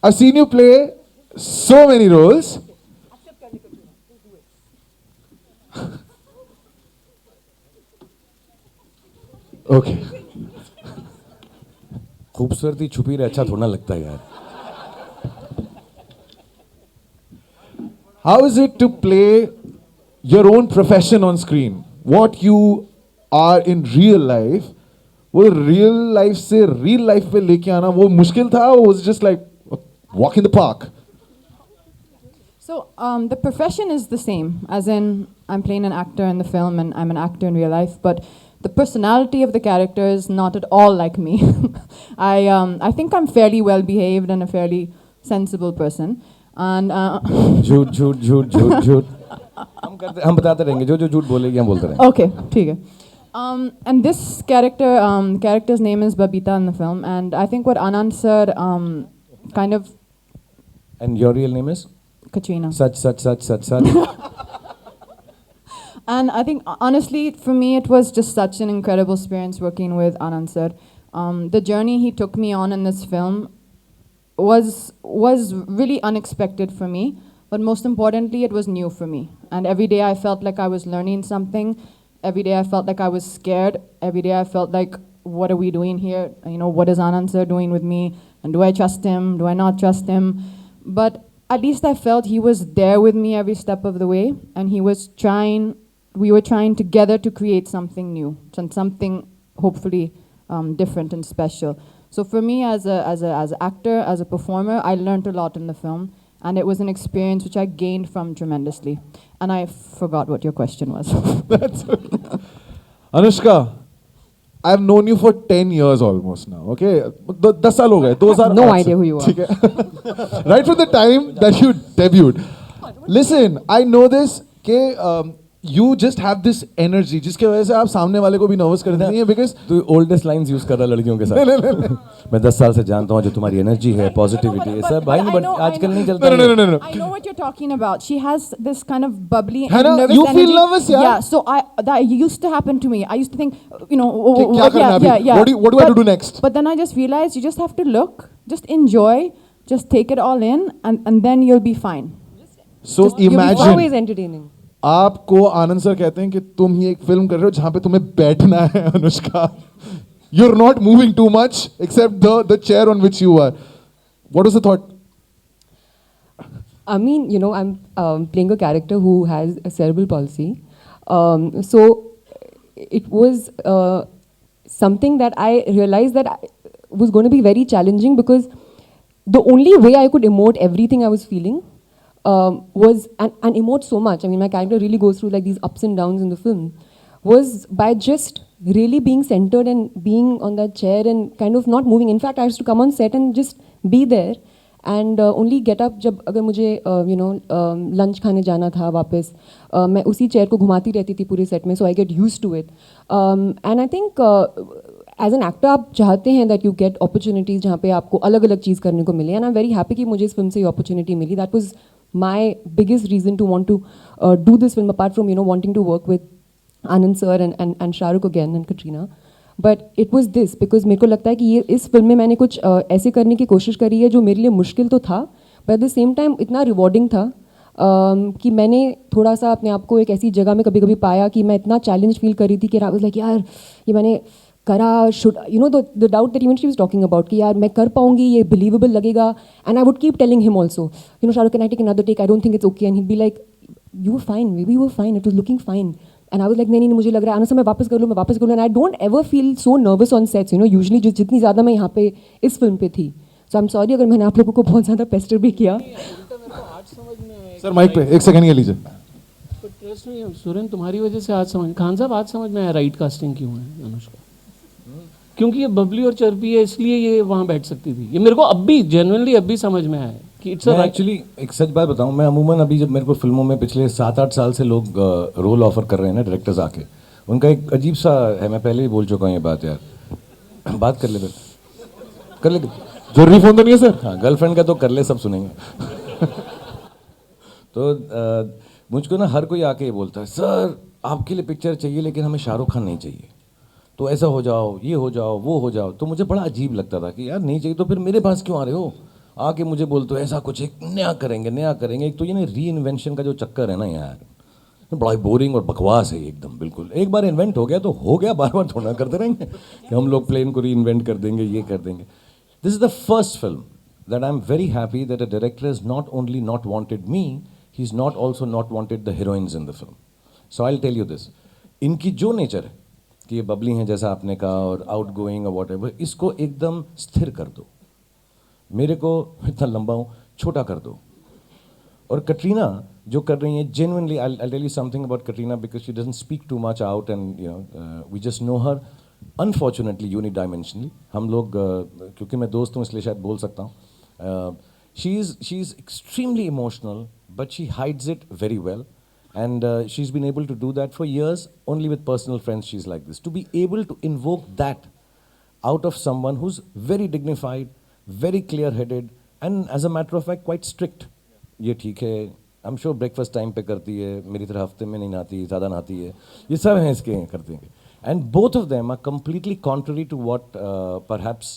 I've seen you play so many roles. Okay. खूबसूरती छुपी रहे अच्छा थोड़ा लगता है यार। How is it to play your own profession on screen? What you are in real life, वो real life से real life पे लेके आना वो मुश्किल था, or was it just like a walk in the park? So the profession is the same, as in I'm playing an actor in the film and I'm an actor in real life, but the personality of the character is not at all like me. I think I'm fairly well behaved and a fairly sensible person, and झूठ झूठ झूठ झूठ झूठ हम बताते रहेंगे जो जो झूठ बोलेगी हम बोलते रहेंगे. okay, ठीक है. And this character's name is Babita in the film, and I think what Anand sir kind of And your real name is? Katrina. Such. And I think honestly, for me, it was just such an incredible experience working with Anand sir. The journey he took me on in this film was really unexpected for me, but most importantly, it was new for me. And every day I felt like I was learning something. Every day I felt like I was scared. Every day I felt like, what are we doing here? You know, what is Anand sir doing with me? And do I trust him? Do I not trust him? But at least I felt he was there with me every step of the way, and we were trying together to create something new, something hopefully different and special. So for me, as an actor, as a performer, I learned a lot in the film, and it was an experience which I gained from tremendously. And I forgot what your question was. That's okay. Anushka, I've known you for 10 years almost now, okay? 10 साल हो गए, 2008 No idea who you are. ठीक है? Right from the time that you debuted. Listen, I know this कि you just have this energy जिसके वजह से आप सामने वाले को भी nervous कर देती हैं because तू oldest lines use कर रहा लड़कियों के साथ. मैं 10 साल से जानता हूँ जो तुम्हारी energy है, positivity है, सब भाई I but know- आजकल नहीं चलता. No. I know what you're talking about. She has this kind of bubbly है and ना? nervous You feel energy. nervous, yeah? Yeah, so that used to happen to me. I used to think, you know, कि क्या करना है अभी? yeah. What do I have to do next? But then I just realized you just have to look, just enjoy, just take it all in, and then you'll be fine. So imagine always entertaining. आपको आनंद sir कहते हैं कि तुम ही एक film कर रहे हो जहां पे तुम्हें बैठना है Anushka. You're not moving too much except the chair on which you are. What was the thought? I mean, you know, I'm playing a character who has a cerebral palsy. So it was something that I realized that was going to be very challenging because the only way I could emote everything I was feeling was, and emote so much. I mean, my character really goes through like these ups and downs in the film, was by just really being centered and being on that chair and kind of not moving. In fact, I used to come on set and just be there and only get up जब अगर मुझे you know lunch खाने जाना था वापस मैं उसी chair को घुमाती रहती थी पूरे सेट में, so I get used to it. And I think as an actor आप चाहते हैं that you get opportunities जहाँ पे आपको अलग अलग चीज़ करने को मिले, and I'm very happy कि मुझे इस फिल्म से ये opportunity milli. That was my biggest reason to want to do this film, apart from, you know, wanting to work with Anand sir and Shah Rukh again and Katrina. But it was this, because मेरे को लगता है कि ये इस film में मैंने कुछ ऐसे करने की कोशिश करी है जो मेरे लिए मुश्किल तो था, but at the same time इतना rewarding था कि मैंने थोड़ा सा अपने आप को एक ऐसी जगह में कभी कभी पाया कि मैं इतना चैलेंज फील कर रही थी कि I was like, यार ये मैंने करा, should, you know, the doubt that even she was talking about कि यार मैं कर पाऊंगी, ये believable लगेगा. And I would keep telling him also, you know, Shah Rukh, can I take another take? I don't think it's okay. And he'd be like, you were fine, maybe you were fine, it was looking fine. And I was like, नहीं मुझे लग रहा है आना से मैं वापस कर लूँ. And I don't ever feel so nervous on sets, you know, usually जितनी ज़्यादा मैं यहाँ पे इस फिल्म पे थी. So I'm sorry अगर मैंने आप लोगों को बहुत ज़्यादा पेस्टर भी किया. सर माइक पे एक सेकंड ये लीजिए. ट्रस्ट में सुरेन तुम्हारी वजह से आज समझ, खान साहब आज समझ में आया राइट कास्टिंग क्यों है अनुष्का. क्योंकि ये बबली और चर्पी है इसलिए ये वहाँ बैठ सकती थी. ये मेरे को अब भी जेन्युइनली अब भी समझ में आया है कि इट्स मैं एक्चुअली एक सच बात बताऊं, मैं अमूमन अभी जब मेरे को फिल्मों में पिछले 7-8 साल से लोग रोल ऑफर कर रहे हैं ना, डायरेक्टर्स आके, उनका एक अजीब सा है. मैं पहले ही बोल चुका हूँ ये बात. यार बात कर ले जरूरी फोन तो नहीं है सर. हाँ, गर्लफ्रेंड का तो कर ले, सब सुनेंगे. तो मुझको ना हर कोई आके ये बोलता है, सर आपके लिए पिक्चर चाहिए लेकिन हमें शाहरुख खान नहीं चाहिए, तो ऐसा हो जाओ, ये हो जाओ, वो हो जाओ. तो मुझे बड़ा अजीब लगता था कि यार नहीं चाहिए तो फिर मेरे पास क्यों आ रहे हो. आके मुझे बोलते हो ऐसा कुछ एक नया करेंगे. एक तो ये ना री इन्वेंशन का जो चक्कर है ना यार, तो बड़ा बोरिंग और बकवास है एकदम. बिल्कुल एक बार इन्वेंट हो गया तो हो गया, बार बार थोड़ा करते रहेंगे कि हम लोग प्लेन को री इन्वेंट कर देंगे, ये कर देंगे. This is the first film that I am very happy that a director is not only not wanted me, he is not also not wanted the heroines in the film. So I will tell you this, इनकी जो nature है कि ये बबली हैं जैसा आपने कहा और आउट गोइंग और वॉट इसको एकदम स्थिर कर दो, मेरे को इतना लंबा हूँ छोटा कर दो। और कटरीना जो कर रही हैं genuinely, I tell you something about Katrina because she doesn't speak too much out and you know we just know her unfortunately unidimensionally. हम लोग क्योंकि मैं दोस्त हूँ इसलिए शायद बोल सकता हूँ। She is extremely emotional but she hides it very well and she's been able to do that for years. Only with personal friends she's like this. To be able to invoke that out of someone who's very dignified, very clear-headed, and as a matter of fact quite strict. ये ठीक है, I'm sure breakfast time पे करती है, मेरी तरह हफ्ते में नहीं नहाती, ज़्यादा नहाती है, ये सब हैं इसके करते हैं। And both of them are completely contrary to what perhaps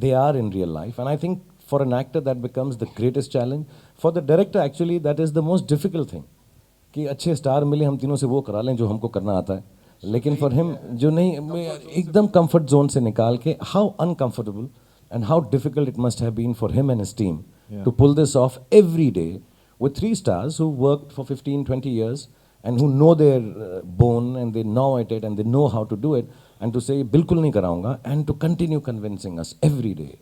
they are in real life. And I think for an actor that becomes the greatest challenge. For the director actually that is the most difficult thing. कि अच्छे star मिले हम तीनों से वो करा लें जो हमको करना आता है, लेकिन फॉर हिम जो नहीं एकदम कंफर्ट जोन से निकाल के how uncomfortable and how difficult it must have been for him and his team to pull this off every day with 3 stars who worked for 15-20 years and who know their bone and they know it and they know how to do it and to say बिल्कुल नहीं कराऊंगा and to continue convincing us every day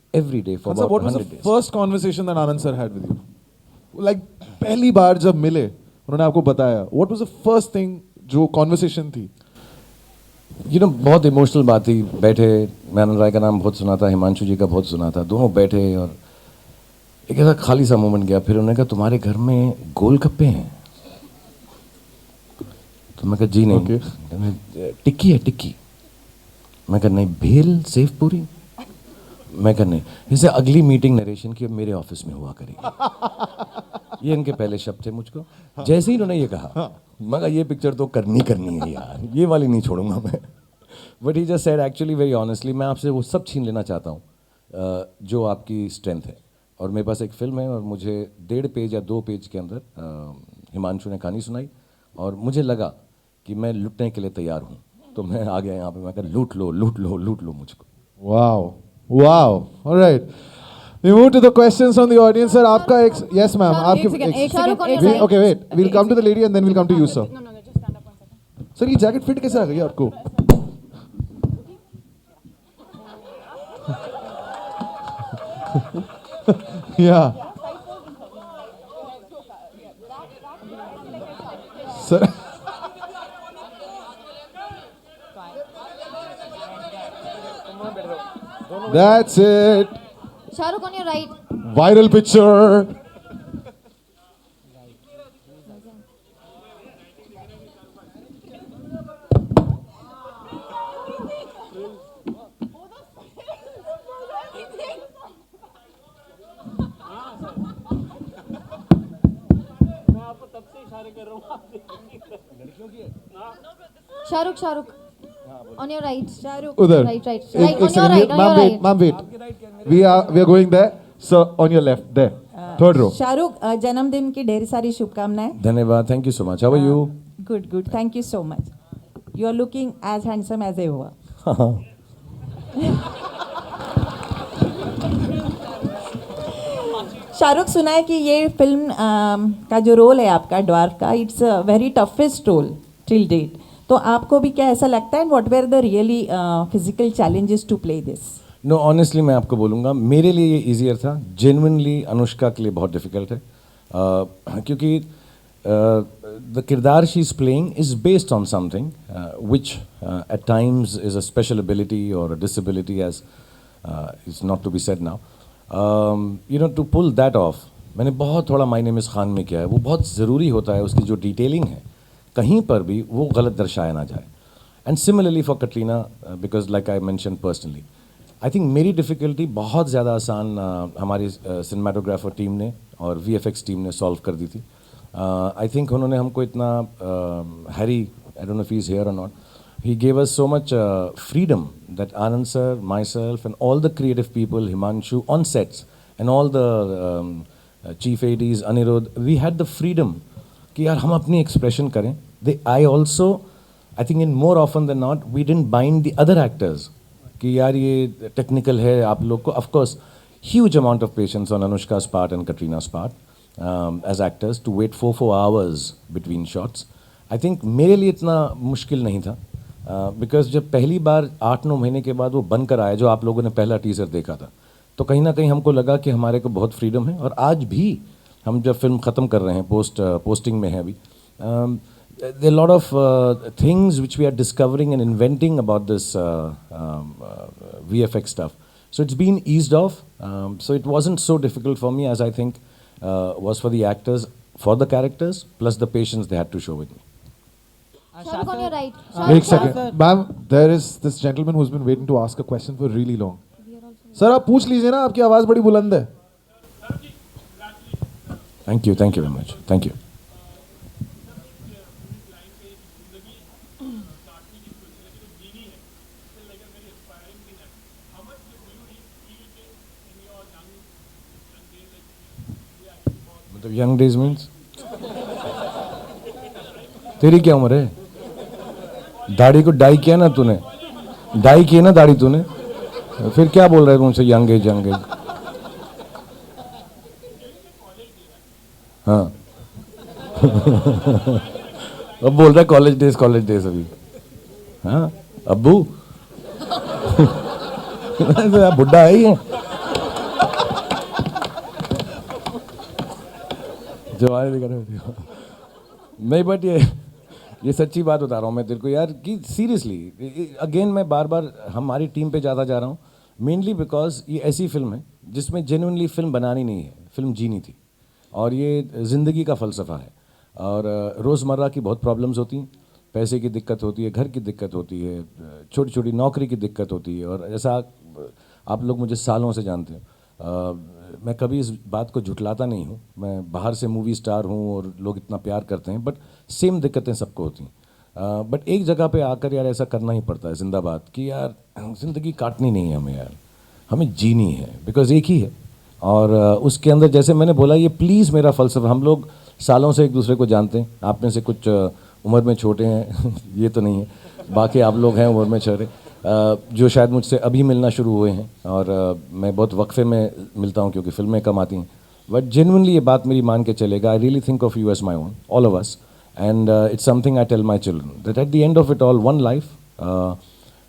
for about 100 days. What was the first conversation that Anand sir had with you? Like पहली बार जब मिले उन्होंने आपको बताया, what was the first thing जो conversation थी? You know, बहुत इमोशनल बात थी। बैठे, मैं आनंद राय का नाम बहुत सुना था, हिमांशु जी का बहुत सुना था, दोनों बैठे और एक ऐसा खाली सा मोमेंट गया। फिर उन्होंने कहा तुम्हारे घर में गोलगप्पे हैं? तो मैं कहा जी नहीं। okay. टिक्की है टिक्की? मैं कहा नहीं। भेल सेव पूरी? मैं कहा नहीं। जैसे अगली मीटिंग नरेशन की अब मेरे ऑफिस में हुआ करेगी। ये इनके पहले शब्द थे मुझको। जैसे ही इन्होंने ये कहा मैं कहा ये पिक्चर तो करनी है यार, ये वाली नहीं छोड़ूंगा मैं। But he just said actually very honestly मैं आपसे वो सब छीन लेना चाहता हूँ जो आपकी स्ट्रेंथ है। और मेरे पास एक फिल्म है और मुझे 1.5 पेज या 2 पेज के अंदर हिमांशु ने कहानी सुनाई और मुझे लगा कि मैं लुटने के लिए तैयार हूँ, तो मैं आ गया यहाँ पे। मैं कहा लूट लो मुझको। Wow. All right. We move to the questions from the audience, sir. आपका yes ma'am. आपके okay wait. We'll come to the lady and then we'll come to you, sir. No, just stand up 1 second. Sir, ये jacket fit कैसे आ गई आपको? Yeah. Sir. That's it. Shahrukh on your right. Viral picture. Shahrukh. On your right. Shahrukh. उधर. Right. एक On your right. Ma'am, wait. We are going there. Sir, on your left. There. Third row. Shahrukh जन्मदिन की ढेर सारी शुभकामनाएं। धन्यवाद। Thank you so much. How are you? Good thank you so much. You are looking as handsome as ever. Shahrukh, सुना है कि ये फिल्म का जो रोल है आपका ड्वार्फ का, it's a very toughest role till date. तो आपको भी क्या ऐसा लगता है? What were the really physical challenges to play this? No honestly मैं आपको बोलूँगा मेरे लिए ये ईजियर था। जेन्युइनली अनुष्का के लिए बहुत डिफिकल्ट है क्योंकि द किरदार she is playing is based on something which at times is a special ability और a disability as is not to be said now. You know to pull that off मैंने बहुत थोड़ा my name is Khan में किया है। वो बहुत ज़रूरी होता है, उसकी जो डिटेलिंग है कहीं पर भी वो गलत दर्शाया ना जाए। And similarly for Katrina because like I mention personally I think मेरी डिफ़िकल्टी बहुत ज़्यादा आसान हमारी सिनेमाटोग्राफर टीम ने और VFX टीम ने सॉल्व कर दी थी। आई थिंक उन्होंने हमको इतना Harry, I don't know if he is here और not, he gave us so much freedom that Anand sir, myself and all the creative people, Himanshu on sets and all the chief ADs, Anirudh, we had the freedom कि यार हम अपनी expression करें। I also, I think in more often than not, we didn't bind the other actors कि यार ये technical है आप लोग को। Of course, huge amount of patience on Anushka's part and Katrina's part as actors to wait 4 hours between shots. I think मेरे लिए इतना मुश्किल नहीं था। बिकॉज जब पहली बार 8-9 महीने के बाद वो बनकर आया, जो आप लोगों ने पहला टीज़र देखा था, तो कहीं ना कहीं हमको लगा कि हमारे को बहुत फ्रीडम है। और आज भी हम जब फिल्म ख़त्म कर रहे हैं, पोस्टिंग में है अभी, there are a lot of things which we are discovering and inventing about this VFX stuff. So it's been eased off. So it wasn't so difficult for me as I think was for the actors, for the characters, plus the patience they had to show with me. Shahrukh on your right. एक second ma'am, there is this gentleman who has been waiting to ask a question for really long. Sir आप पूछ लीजिए ना, आपकी आवाज बड़ी बुलंद है। Thank you very much. Thank you. मतलब यंग डेज मीन्स तेरी क्या उम्र है? दाढ़ी को डाई किया ना तूने, डाई की ना दाढ़ी तूने, फिर क्या बोल रहा है तुमसे यंग एज यंग एज? हाँ अब बोल रहा है कॉलेज डेज अभी। हाँ अब्बू बुढ़ा है ही है जो आए नहीं, बट ये सच्ची बात बता रहा हूँ मैं तेरे को यार, कि सीरियसली अगेन मैं बार बार हमारी टीम पे ज़्यादा जा रहा हूँ, मेनली बिकॉज ये ऐसी फिल्म है जिसमें जेन्युइनली फिल्म बनानी नहीं है, फिल्म जीनी थी। और ये ज़िंदगी का फ़लसफ़ा है। और रोज़मर्रा की बहुत प्रॉब्लम्स होती हैं, पैसे की दिक्कत होती है, घर की दिक्कत होती है, छोटी छोटी नौकरी की दिक्कत होती है। और ऐसा आप लोग मुझे सालों से जानते हो, मैं कभी इस बात को झुटलाता नहीं हूँ। मैं बाहर से मूवी स्टार हूँ और लोग इतना प्यार करते हैं, बट सेम दिक्कतें सबको होती हैं। बट एक जगह पे आकर यार ऐसा करना ही पड़ता है जिंदाबाद, कि यार ज़िंदगी काटनी नहीं है हमें, यार हमें जीनी है, बिकॉज एक ही है। और उसके अंदर जैसे मैंने बोला, ये प्लीज़ मेरा फ़लसफ़ा, हम लोग सालों से एक दूसरे को जानते हैं। आप में से कुछ उम्र में छोटे हैं ये तो नहीं है, बाकी आप लोग हैं उम्र में छोटे, जो शायद मुझसे अभी मिलना शुरू हुए हैं। और मैं बहुत वक्फे में मिलता हूँ क्योंकि फिल्में कम आती हैं। बट जेन्युइनली ये बात मेरी मान के चलेगा, I really think of you as my own, all of us, and it's something I tell my children, that at the end of it all one life,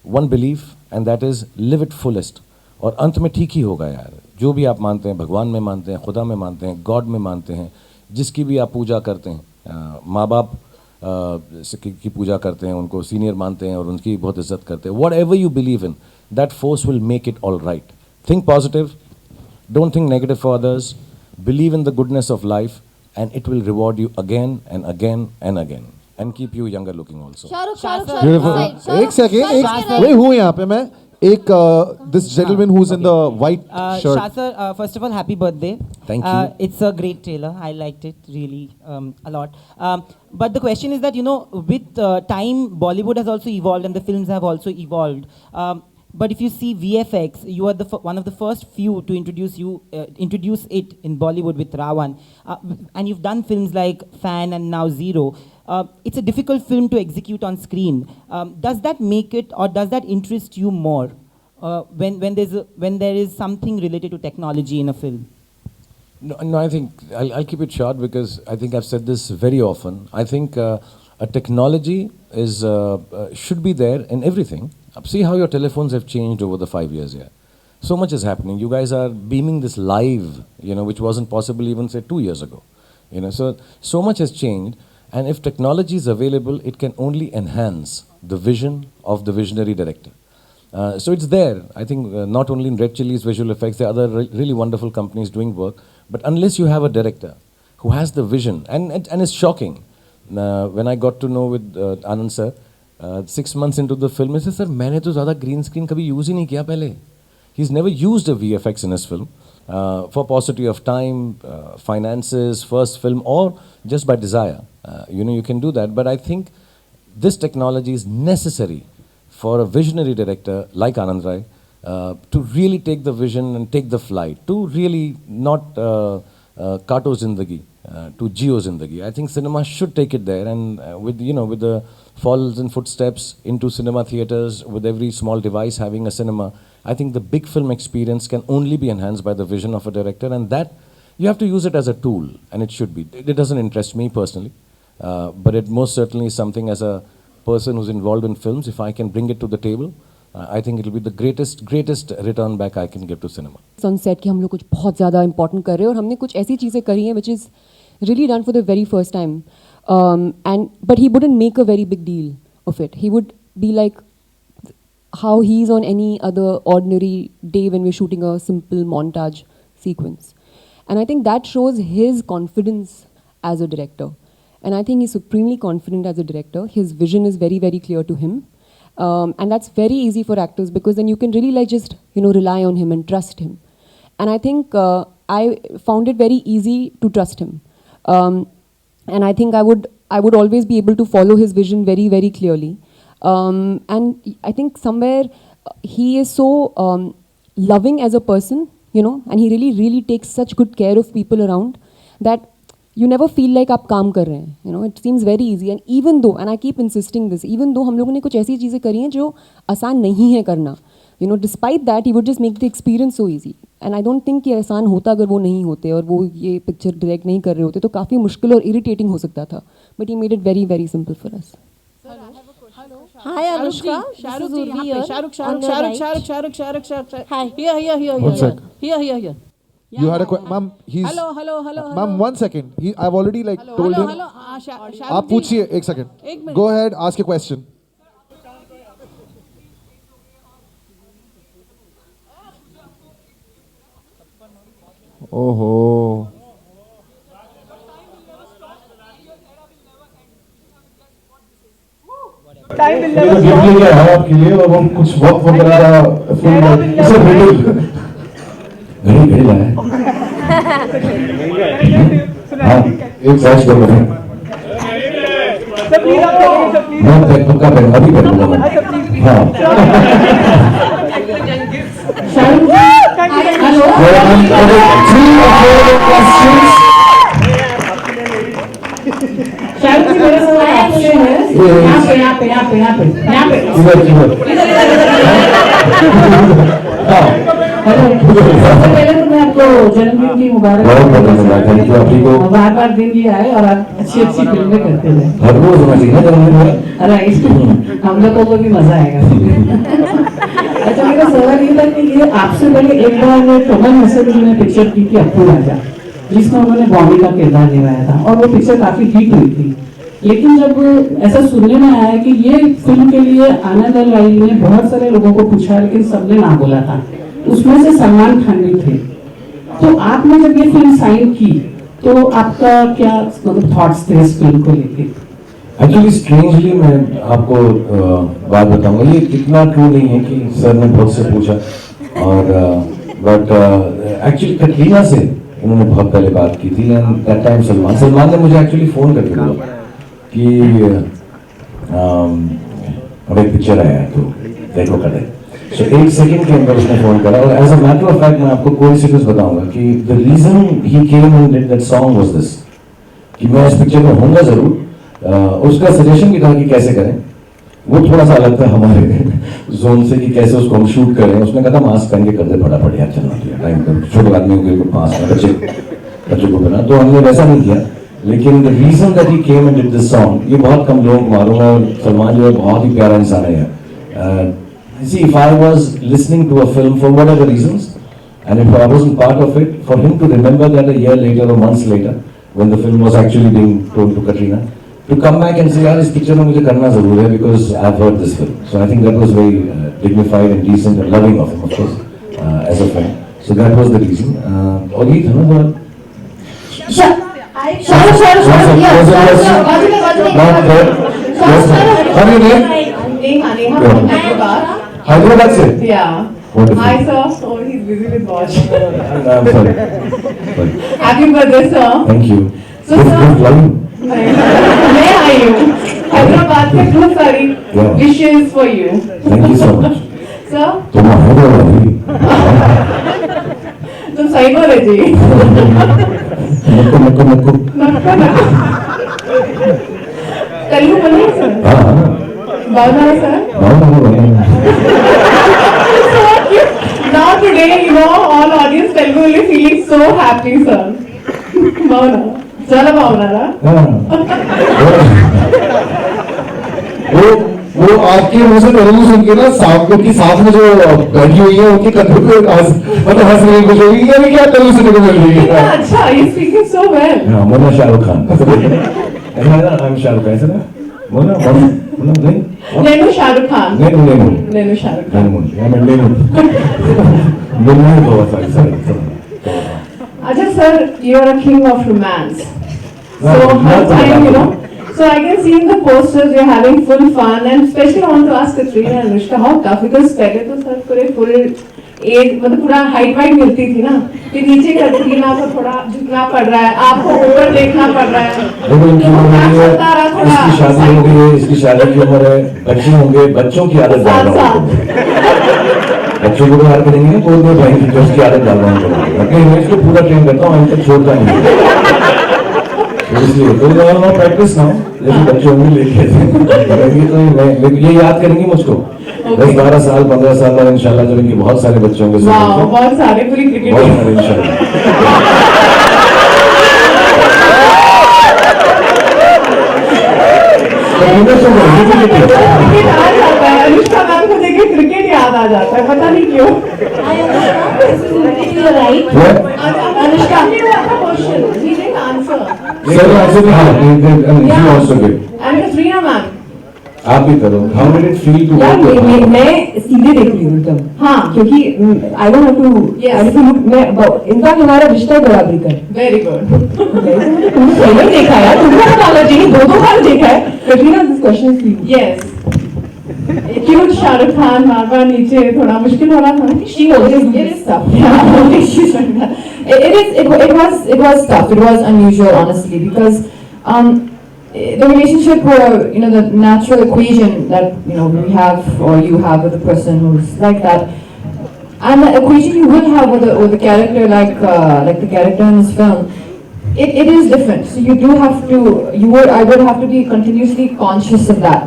one belief, and that is live it fullest. और अंत में ठीक ही होगा यार, जो भी आप मानते हैं, भगवान में मानते हैं, खुदा में मानते हैं, गॉड में मानते हैं, जिसकी भी आप पूजा करते हैं, माँ बाप की पूजा करते हैं, उनको सीनियर मानते हैं और उनकी बहुत इज्जत करते हैं, what ever you believe in, that force will make it all right. Think positive, don't think negative for others, believe in the goodness of life, and it will reward you again and again and again and keep you younger looking also. Shahrukh. एक second, वही हूँ यहाँ पे मैं। एक this gentleman who's in the white shirt. Shah sir, first of all, happy birthday. Thank you. It's a great trailer. I liked it really a lot. But the question is that, with time, Bollywood has also evolved and the films have also evolved. But if you see VFX, you are one of the first few to introduce it in Bollywood with Ravan. And you've done films like Fan and now Zero. It's a difficult film to execute on screen. Does that make it, or does that interest you more when there is something related to technology in a film? No, I think I'll keep it short because I think I've said this very often. I think a technology should be there in everything. See how your telephones have changed over the 5 years here. So much is happening. You guys are beaming this live, which wasn't possible even say 2 years ago. So much has changed. And if technology is available, it can only enhance the vision of the visionary director. So it's there. I think not only in Red Chillies Visual Effects, there are other really wonderful companies doing work. But unless you have a director who has the vision, and it's shocking. When I got to know with Anand sir, 6 months into the film, he said, "Sir, मैंने तो ज़्यादा green screen कभी use ही नहीं किया पहले." He's never used a VFX in his film for paucity of time, finances, first film, or just by desire. You can do that. But I think this technology is necessary for a visionary director like Anand Rai to really take the vision and take the flight, to really not kato zindagi, to jio zindagi. I think cinema should take it there, and with the falls and footsteps into cinema theaters, with every small device having a cinema, I think the big film experience can only be enhanced by the vision of a director, and that you have to use it as a tool, and it should be. It doesn't interest me personally, but it most certainly is something as a person who's involved in films, if I can bring it to the table, I think it'll be the greatest return back I can give to cinema. On set कि हम लोग कुछ बहुत ज़्यादा important कर रहे हैं और हमने कुछ ऐसी चीज़ें करी हैं which is really done for the very first time, but he wouldn't make a very big deal of it. He would be like how he's on any other ordinary day when we're shooting a simple montage sequence, and I think that shows his confidence as a director, and I think he's supremely confident as a director. His vision is very, very clear to him. And that's very easy for actors because then you can really like just rely on him and trust him. And I think I found it very easy to trust him. And I think I would always be able to follow his vision very, very clearly. And I think somewhere he is so loving as a person, and he really, really takes such good care of people around that you never feel like आप काम कर रहे हैं. It seems very easy, and even though, and I keep insisting this, even though हम लोगों ने कुछ ऐसी चीज़ें करी हैं जो आसान नहीं है करना, despite that he would just make the experience so easy. And I don't think कि आसान होता अगर वो नहीं होते और वो ये पिक्चर डायरेक्ट नहीं कर रहे होते तो काफ़ी मुश्किल और irritating हो सकता था. But he made it very, very simple for us. Hi Anushka, Shahrukh ji यहाँ पे. Shahrukh. Hi. Here. One sec. Here. You had a question, ma'am. He's. Hello. Ma'am, 1 second. I've already told him. Hello. आप पूछिए 1 second. Go ahead, ask a question. ओहो. Gift लेके आया आपके लिए और हम कुछ वक्त वगैरह का फिल्म घड़ी लाए. हाँ, एक साइज कर रहे हैं. मैं पक्का पहन अभी पहनूंगा मैं. हाँ. यहाँ पे. सबसे पहले तो मैं आपको जन्मदिन की मुबारक बार दिन ये आए और आप अच्छी फिल्में करते हैं. हम लोगों को भी मजा आएगा. अच्छा, मेरा सवाल ये था कि ये आपसे पहले एक बार कमल हसन ने पिक्चर की थी अप्पू राजा, जिसमें उन्होंने बॉबी का किरदार निभाया था और वो पिक्चर काफी हिट हुई थी. लेकिन जब ऐसा सुनने में आया कि ये फिल्म के लिए आनंद अल-वाई ने बहुत सारे लोगों को पूछा लेकिन सबने ना बोला था, उसमें से सलमान खान भी थे. तो आपने जब ये फिल्म साइन की तो आपका क्या थॉट्स थे इस फिल्म को लेके? एक्चुअली स्ट्रेंजली मैं आपको बात बताऊंगा, ये इतना ट्रू नहीं है कि सर ने बहुत से पूछा और बट एक्चुअली कटरीना से उन्होंने बहुत पहले बात की थी एंड दैट टाइम सलमान ने मुझे एक्चुअली फोन करके बोला कि अब एक पिक्चर आया है तो देखो करें. सो 1 सेकंड के अंदर उसने फोन करा और as a matter of fact मैं आपको कोइंसिडेंस बताऊंगा कि the reason he came and did that song was this कि मैं इस पिक्चर में होऊंगा जरूर. उसका सजेशन भी था कि कैसे करें, वो थोड़ा सा अलग था हमारे जोन से कि कैसे उसको हम शूट करें. उसने कहा था मास्क पहन के कर दे फटाफट यार, चलना चाहिए टाइम पर छोटे आदमियों के पास बच्चे को बना, तो हमने वैसा नहीं किया. लेकिन the reason that he came and did this song, ये बहुत कम लोगों को मालूम है और सलमान जो है बहुत ही प्यारा इंसान है. See, if I was listening to a film for whatever reasons, and if I wasn't part of it, for him to remember that a year later or months later, when the film was actually being told to Katrina, to come back and say, "यार इस picture में मुझे करना ज़रूर है because I've heard this film." So I think that was very dignified and decent and loving of him, of course, as a friend. So that was the reason. और ये था ना थोड़ा. हैदराबाद से. Hi sir. Oh, he's busy with watch. I'm sorry. Happy birthday sir. Thank you. So sir, मैं आई हूँ हैदराबाद से, बहुत सारी wishes for you. Thank you so much. Sir. तुम हैदराबादी. तुम सही बोले जी. नक्को. तेलुगु बोले सर. हाँ. बावनारा sir. Now today, all audience Telugu will be feeling so happy, sir. Bhavana. Chala Bhavana. वो आपके मुंह से तेलुगु सुन के ना सांप की साथ में जो बैठी हुई है उनके कंधे पे मतलब हंस रही कुछ होगी, ये भी क्या तेलुगु सुनने को मिल रही है। अच्छा, you speaking so well. हाँ, मोना शाहरुख खान ऐसा है ना, I'm शाहरुख खान ऐसा ना, मोना नहीं नेनू शाहरुख खान, नेनू शाहरुख खान। नेनू बहुत सारी अच्छा sir, you are a king of romance. So hard time, you know. So I can see in the posters you're having full fun, and especially I want to ask Katrina and Anushka how tough, because पहले तो sir पूरे full as मतलब पूरा height white मिलती थी ना, फिर नीचे कटरीना को थोड़ा झुकना पड़ रहा है, आपको ऊपर देखना पड़ रहा है। इसकी शादी हो गई है, इसकी शादी की उम्र है, बच्चे होंगे, बच्चों की आदत डाल रहा हूँ, बच्चों को बाहर करेंगे तो उनमें भाई तो उसकी आदत डाल रहा हूँ, अपने इमेज को पूरा ट्रेन करता हूँ, अंत तक छोड़ता नहीं, इसलिए तो मैं प्रैक्टिस ना जैसे बच्चों में लेके तो मैं ये याद करेंगी मुझको 10-12 साल 15 साल बाद इंशाल्लाह, जब इनके बहुत सारे बच्चे होंगे, बहुत सारे, पूरी क्रिकेट बहुत सारे इंशाल्लाह। अनुष्का मैम को देखे क्रिकेट याद आ जाता है, पता नहीं क्यों। अनुष्का and Katrina ma'am, आप भी करो। How did it feel to यार work with her? मैं सीधे देख रही हूँ एकदम, हाँ, क्योंकि आई डोंट हैव टू मैं इनफैक्ट हमारा रिश्ता बराबरी का है। Very good. तुमने पहले देखा है, तुमने बताना चाहिए, 2 बार देखा है। Katrina, this question is for you. Yes, cute Shahrukh Khan बार नीचे थोड़ा मुश्किल हो रहा था ना। She always is tough. Yeah, she's It was tough. It was unusual, honestly, because the relationship, the natural equation that we have or you have with a person who's like that, and the equation you will have with a character like the character in this film, it is different. So you do have to, I would have to be continuously conscious of that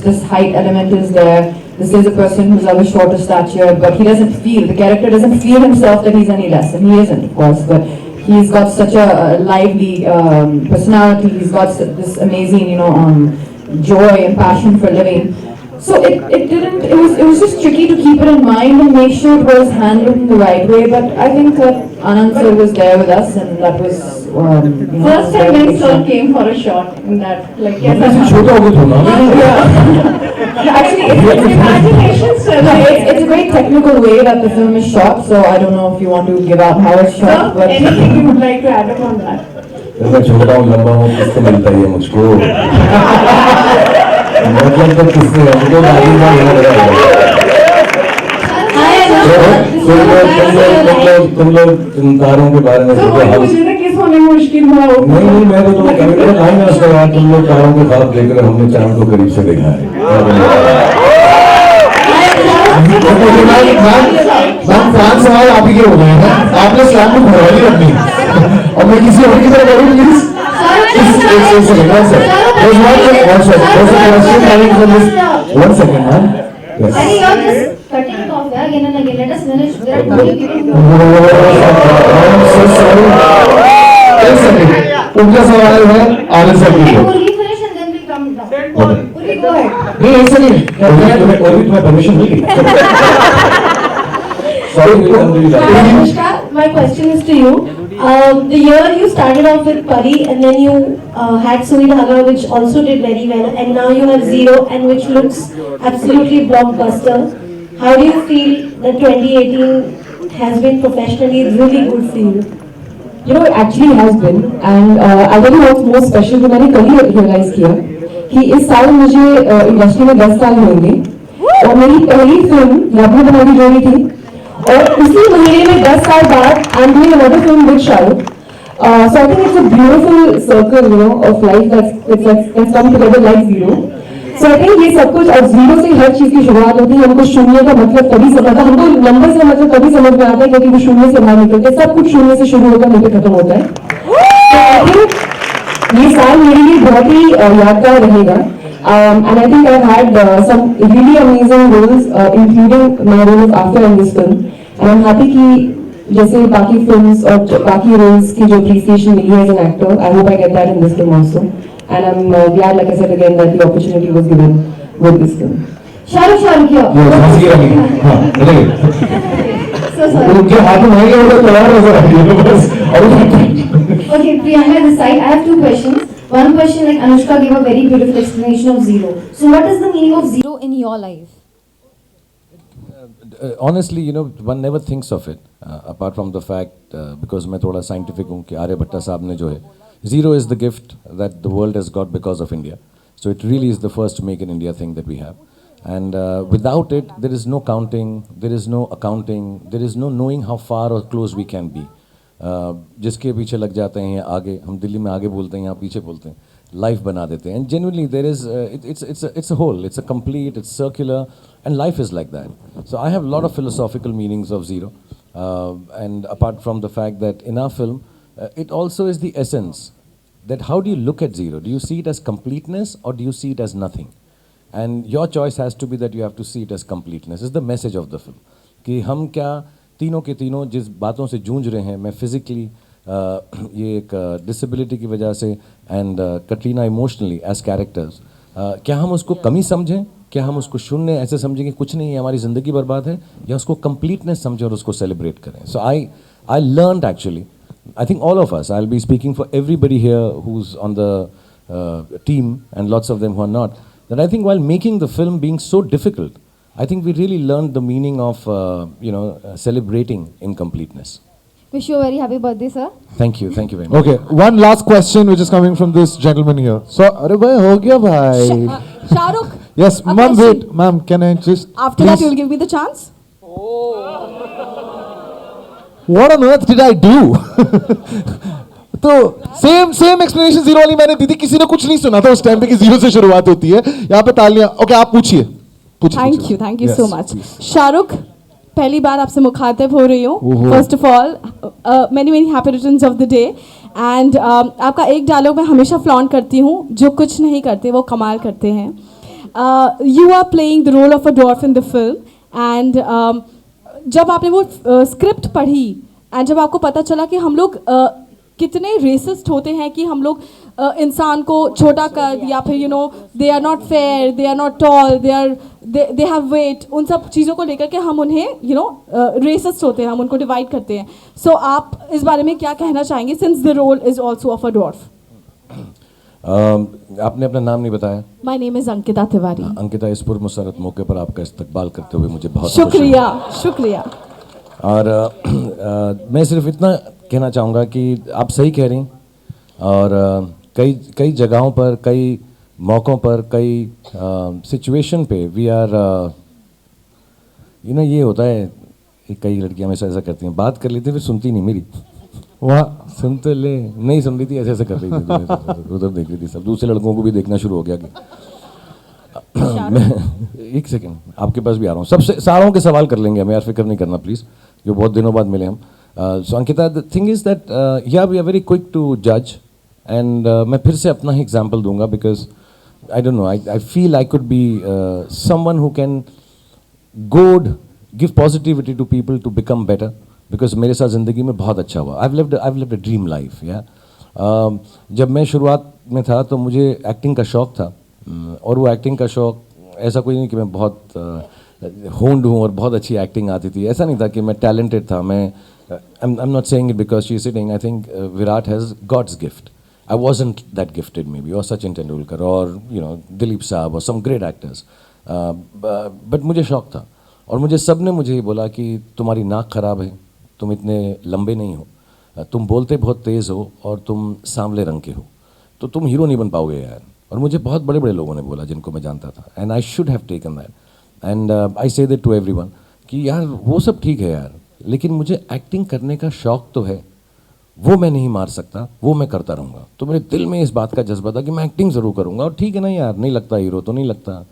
this height element is there. This is a person who's of a shorter stature, but he doesn't feel, the character doesn't feel himself that he's any less, and he isn't, of course, but he's got such a lively personality. He's got this amazing, joy and passion for living. So it was just tricky to keep it in mind and make sure it was handled in the right way. But I think Anand sir was there with us, and that was first time when sir came for a shot in that, like yes, छोटा हो गया yeah. Actually, it's imagination, sir. It's a very technical way that the film is shot. So I don't know if you want to give out how it's shot. Sir, but anything you would like to add on that? मैं छोटा हूँ, लंबा हूँ, किससे मिलता है ये मुझको? मतलब तो किससे है? मुझको गाड़ी का याद रहेगा। तुम लोग तारों के बारे में मुझे ना किस होने में मुश्किल हुआ हो। नहीं, मैं तो तुम्हें कहने का टाइम है उसका यार, तुम लोग तारों के ख्वाब देख रहे, हमने चांद को करीब से देखा है। पांच सवाल आप ही के हो गए हैं, आपने स्लैम को भरा नहीं अपनी, और मैं किसी और की तरह करूँ please. One second, man. Yes. Cutting it off again and again. Let us finish. There are 20 people. I'm so sorry. एक सेकंड, उनका सवाल है आनंद सर की। Will we finish and then we come down? Will we go ahead? नहीं ऐसा नहीं, तुम्हें permission मिली। Anushka, my question is to you. The year you started off with Pari, and then you had Sui Dhaga, which also did very well, and now you have Zero, and which looks absolutely blockbuster. How do you feel that 2018 has been professionally really good for you? It actually has been, and I tell you what's most special, जो मैंने कल ही realize किया कि इस साल मुझे industry में 10 साल होंगे, और मेरी पहली फिल्म लवली बनानी जोड़ी थी, और उसी महीने में 10 साल बाद I'm doing another film with Shahrukh. So I think it's a beautiful circle, of life that's come together like Zero. So I think ये सब कुछ, और जीरो से हर चीज की शुरुआत होती है। हमको शून्य का मतलब तभी समझ आता है, हमको नंबर से मतलब तभी समझ में आता है क्योंकि वो शून्य से बाहर निकलते हैं। सब कुछ शून्य से शुरू होकर मुझे खत्म होता है। तो I think ये साल मेरे लिए बहुत ही यादगार रहेगा। And I think I've had some really amazing roles, including my role of After in this film. And I'm happy कि जैसे बाकी films और बाकी roles की जो appreciation मिली है as an actor, I hope I get that in this film also. and I'm glad, like I said again, that the opportunity was given with this film. Shahrukh here. So sorry. उनके हाथ में नहीं होगा तैयार नजर आ रही है बस Okay, Priyanka this side. I have two questions. One question, like Anushka gave a very beautiful explanation of zero. So what is the meaning of zero in your life? Honestly, you know, one never thinks of it, apart from the fact, because मैं थोड़ा scientific हूँ कि आर्यभट्ट साहब ने जो है, zero is the gift that the world has got because of India. So it really is the first make in India thing that we have. And without it, there is no counting, there is no accounting, there is no knowing how far or close we can be. जिसके पीछे लग जाते हैं आगे, हम दिल्ली में आगे बोलते हैं, यहाँ पीछे बोलते हैं, life बना देते हैं. And genuinely there is, it's a whole, it's a complete, it's circular, and life is like that. So I have a lot of philosophical meanings of zero. And apart from the fact that in our film, it also is the essence that how do you look at zero? Do you see it as completeness or do you see it as nothing? And your choice has to be that you have to see it as completeness. It's the message of the film. कि हम क्या तीनों के तीनों जिस बातों से जूझ रहे हैं, मैं फिजिकली ये एक डिसेबिलिटी की वजह से and Katrina emotionally as characters, क्या हम उसको कमी समझें, क्या हम उसको शून्य ऐसे समझें कि कुछ नहीं है, हमारी ज़िंदगी बर्बाद है, या उसको कंप्लीटनेस समझें और उसको सेलिब्रेट करें. So I learned actually, I think all of us, I'll be speaking for everybody here who's on the team and lots of them who are not, that I think while making the film being so difficult, I think we really learned the meaning of, celebrating incompleteness. Wish you a very happy birthday, sir. Thank you very much. Okay, one last question which is coming from this gentleman here. So, अरे भाई हो गया भाई. Shahrukh. Yes, ma'am. Wait, ma'am. Can I just? After please? that, you'll give me the chance. What on earth did I do? तो same explanation zero वाली मैंने दी थी, किसी ने कुछ नहीं सुना था उस टाइम पे कि जीरो से शुरुआत होती है. यहाँ पे तालियां. ओके, आप पूछिए. Thank you so much. Shahrukh, पहली बार आपसे मुखातिब हो रही हूँ. First of all, many happy returns of the day. And आपका एक डायलॉग मैं हमेशा फ्लॉन्ट करती हूँ, जो कुछ नहीं करते वो कमाल करते हैं. You are playing the role of a dwarf in the film. And जब आपने वो स्क्रिप्ट पढ़ी एंड जब आपको पता चला कि हम लोग कितने रेसिस्ट होते हैं कि हम लोग इंसान को छोटा कर, या फिर they are not fair, they are not tall, they have weight, उन सब चीज़ों को लेकर के हम उन्हें रेसिस्ट होते हैं, हम उनको डिवाइड करते हैं. सो आप इस बारे में क्या कहना चाहेंगे, since the role is also of a dwarf? आपने अपना नाम नहीं बताया. My name is Ankita Tiwari. Ankita, इस पुरमसरत मौके पर आपका इस्तकबाल करते हुए मुझे बहुत शुक्रिया. और मैं सिर्फ इतना कहना चाहूँगा कि आप सही कह रही, और कई जगहों पर, कई मौक़ों पर, कई सिचुएशन पे वी आर ये होता है, कई लड़कियां हमेशा ऐसा करती हैं, बात कर लेती हैं फिर सुनती नहीं मेरी. वहाँ सुन तो ले, नहीं सुन रही थी, ऐसे कर रही थी, उधर देख रही थी, सब दूसरे लड़कों को भी देखना शुरू हो गया कि मैं एक सेकंड आपके पास भी आ रहा हूँ. सबसे सारों के सवाल कर लेंगे हम यार, फिक्र नहीं करना प्लीज़, जो बहुत दिनों बाद मिले हम. So Ankita, the thing is that we are very quick to जज, एंड मैं फिर से अपना ही एग्जाम्पल दूंगा, because I don't know, I feel I could be someone who can give positivity to people to become better, because मेरे साथ ज़िंदगी में बहुत अच्छा हुआ. I have lived a dream life. जब मैं शुरुआत में था तो मुझे एक्टिंग का शौक़ था, और वो एक्टिंग का शौक़ ऐसा कोई नहीं कि मैं बहुत होंड हूँ और बहुत अच्छी एक्टिंग आती थी, ऐसा नहीं था कि मैं टैलेंटेड था. मैं I'm not saying it because she's sitting. I think Virat has God's gift. I wasn't that gifted maybe, or Sachin Tendulkar, or Dilip Saab, or some great actors. But मुझे शौक था, और मुझे सब ने मुझे ये बोला कि तुम्हारी नाक ख़राब है, तुम इतने लंबे नहीं हो, तुम बोलते बहुत तेज़ हो, और तुम सांवले रंग के हो, तो तुम हीरो नहीं बन पाओगे यार. और मुझे बहुत बड़े बड़े लोगों ने बोला जिनको मैं जानता था, and I should have taken that, and I say that to everyone कि यार वो सब ठीक है यार, लेकिन मुझे एक्टिंग करने का शौक़ तो है, वो मैं नहीं मार सकता, वो मैं करता रहूँगा. तो मेरे दिल में इस बात का जज्बा था कि मैं एक्टिंग ज़रूर करूँगा, और ठीक है ना यार, नहीं लगता हीरो तो नहीं लगता,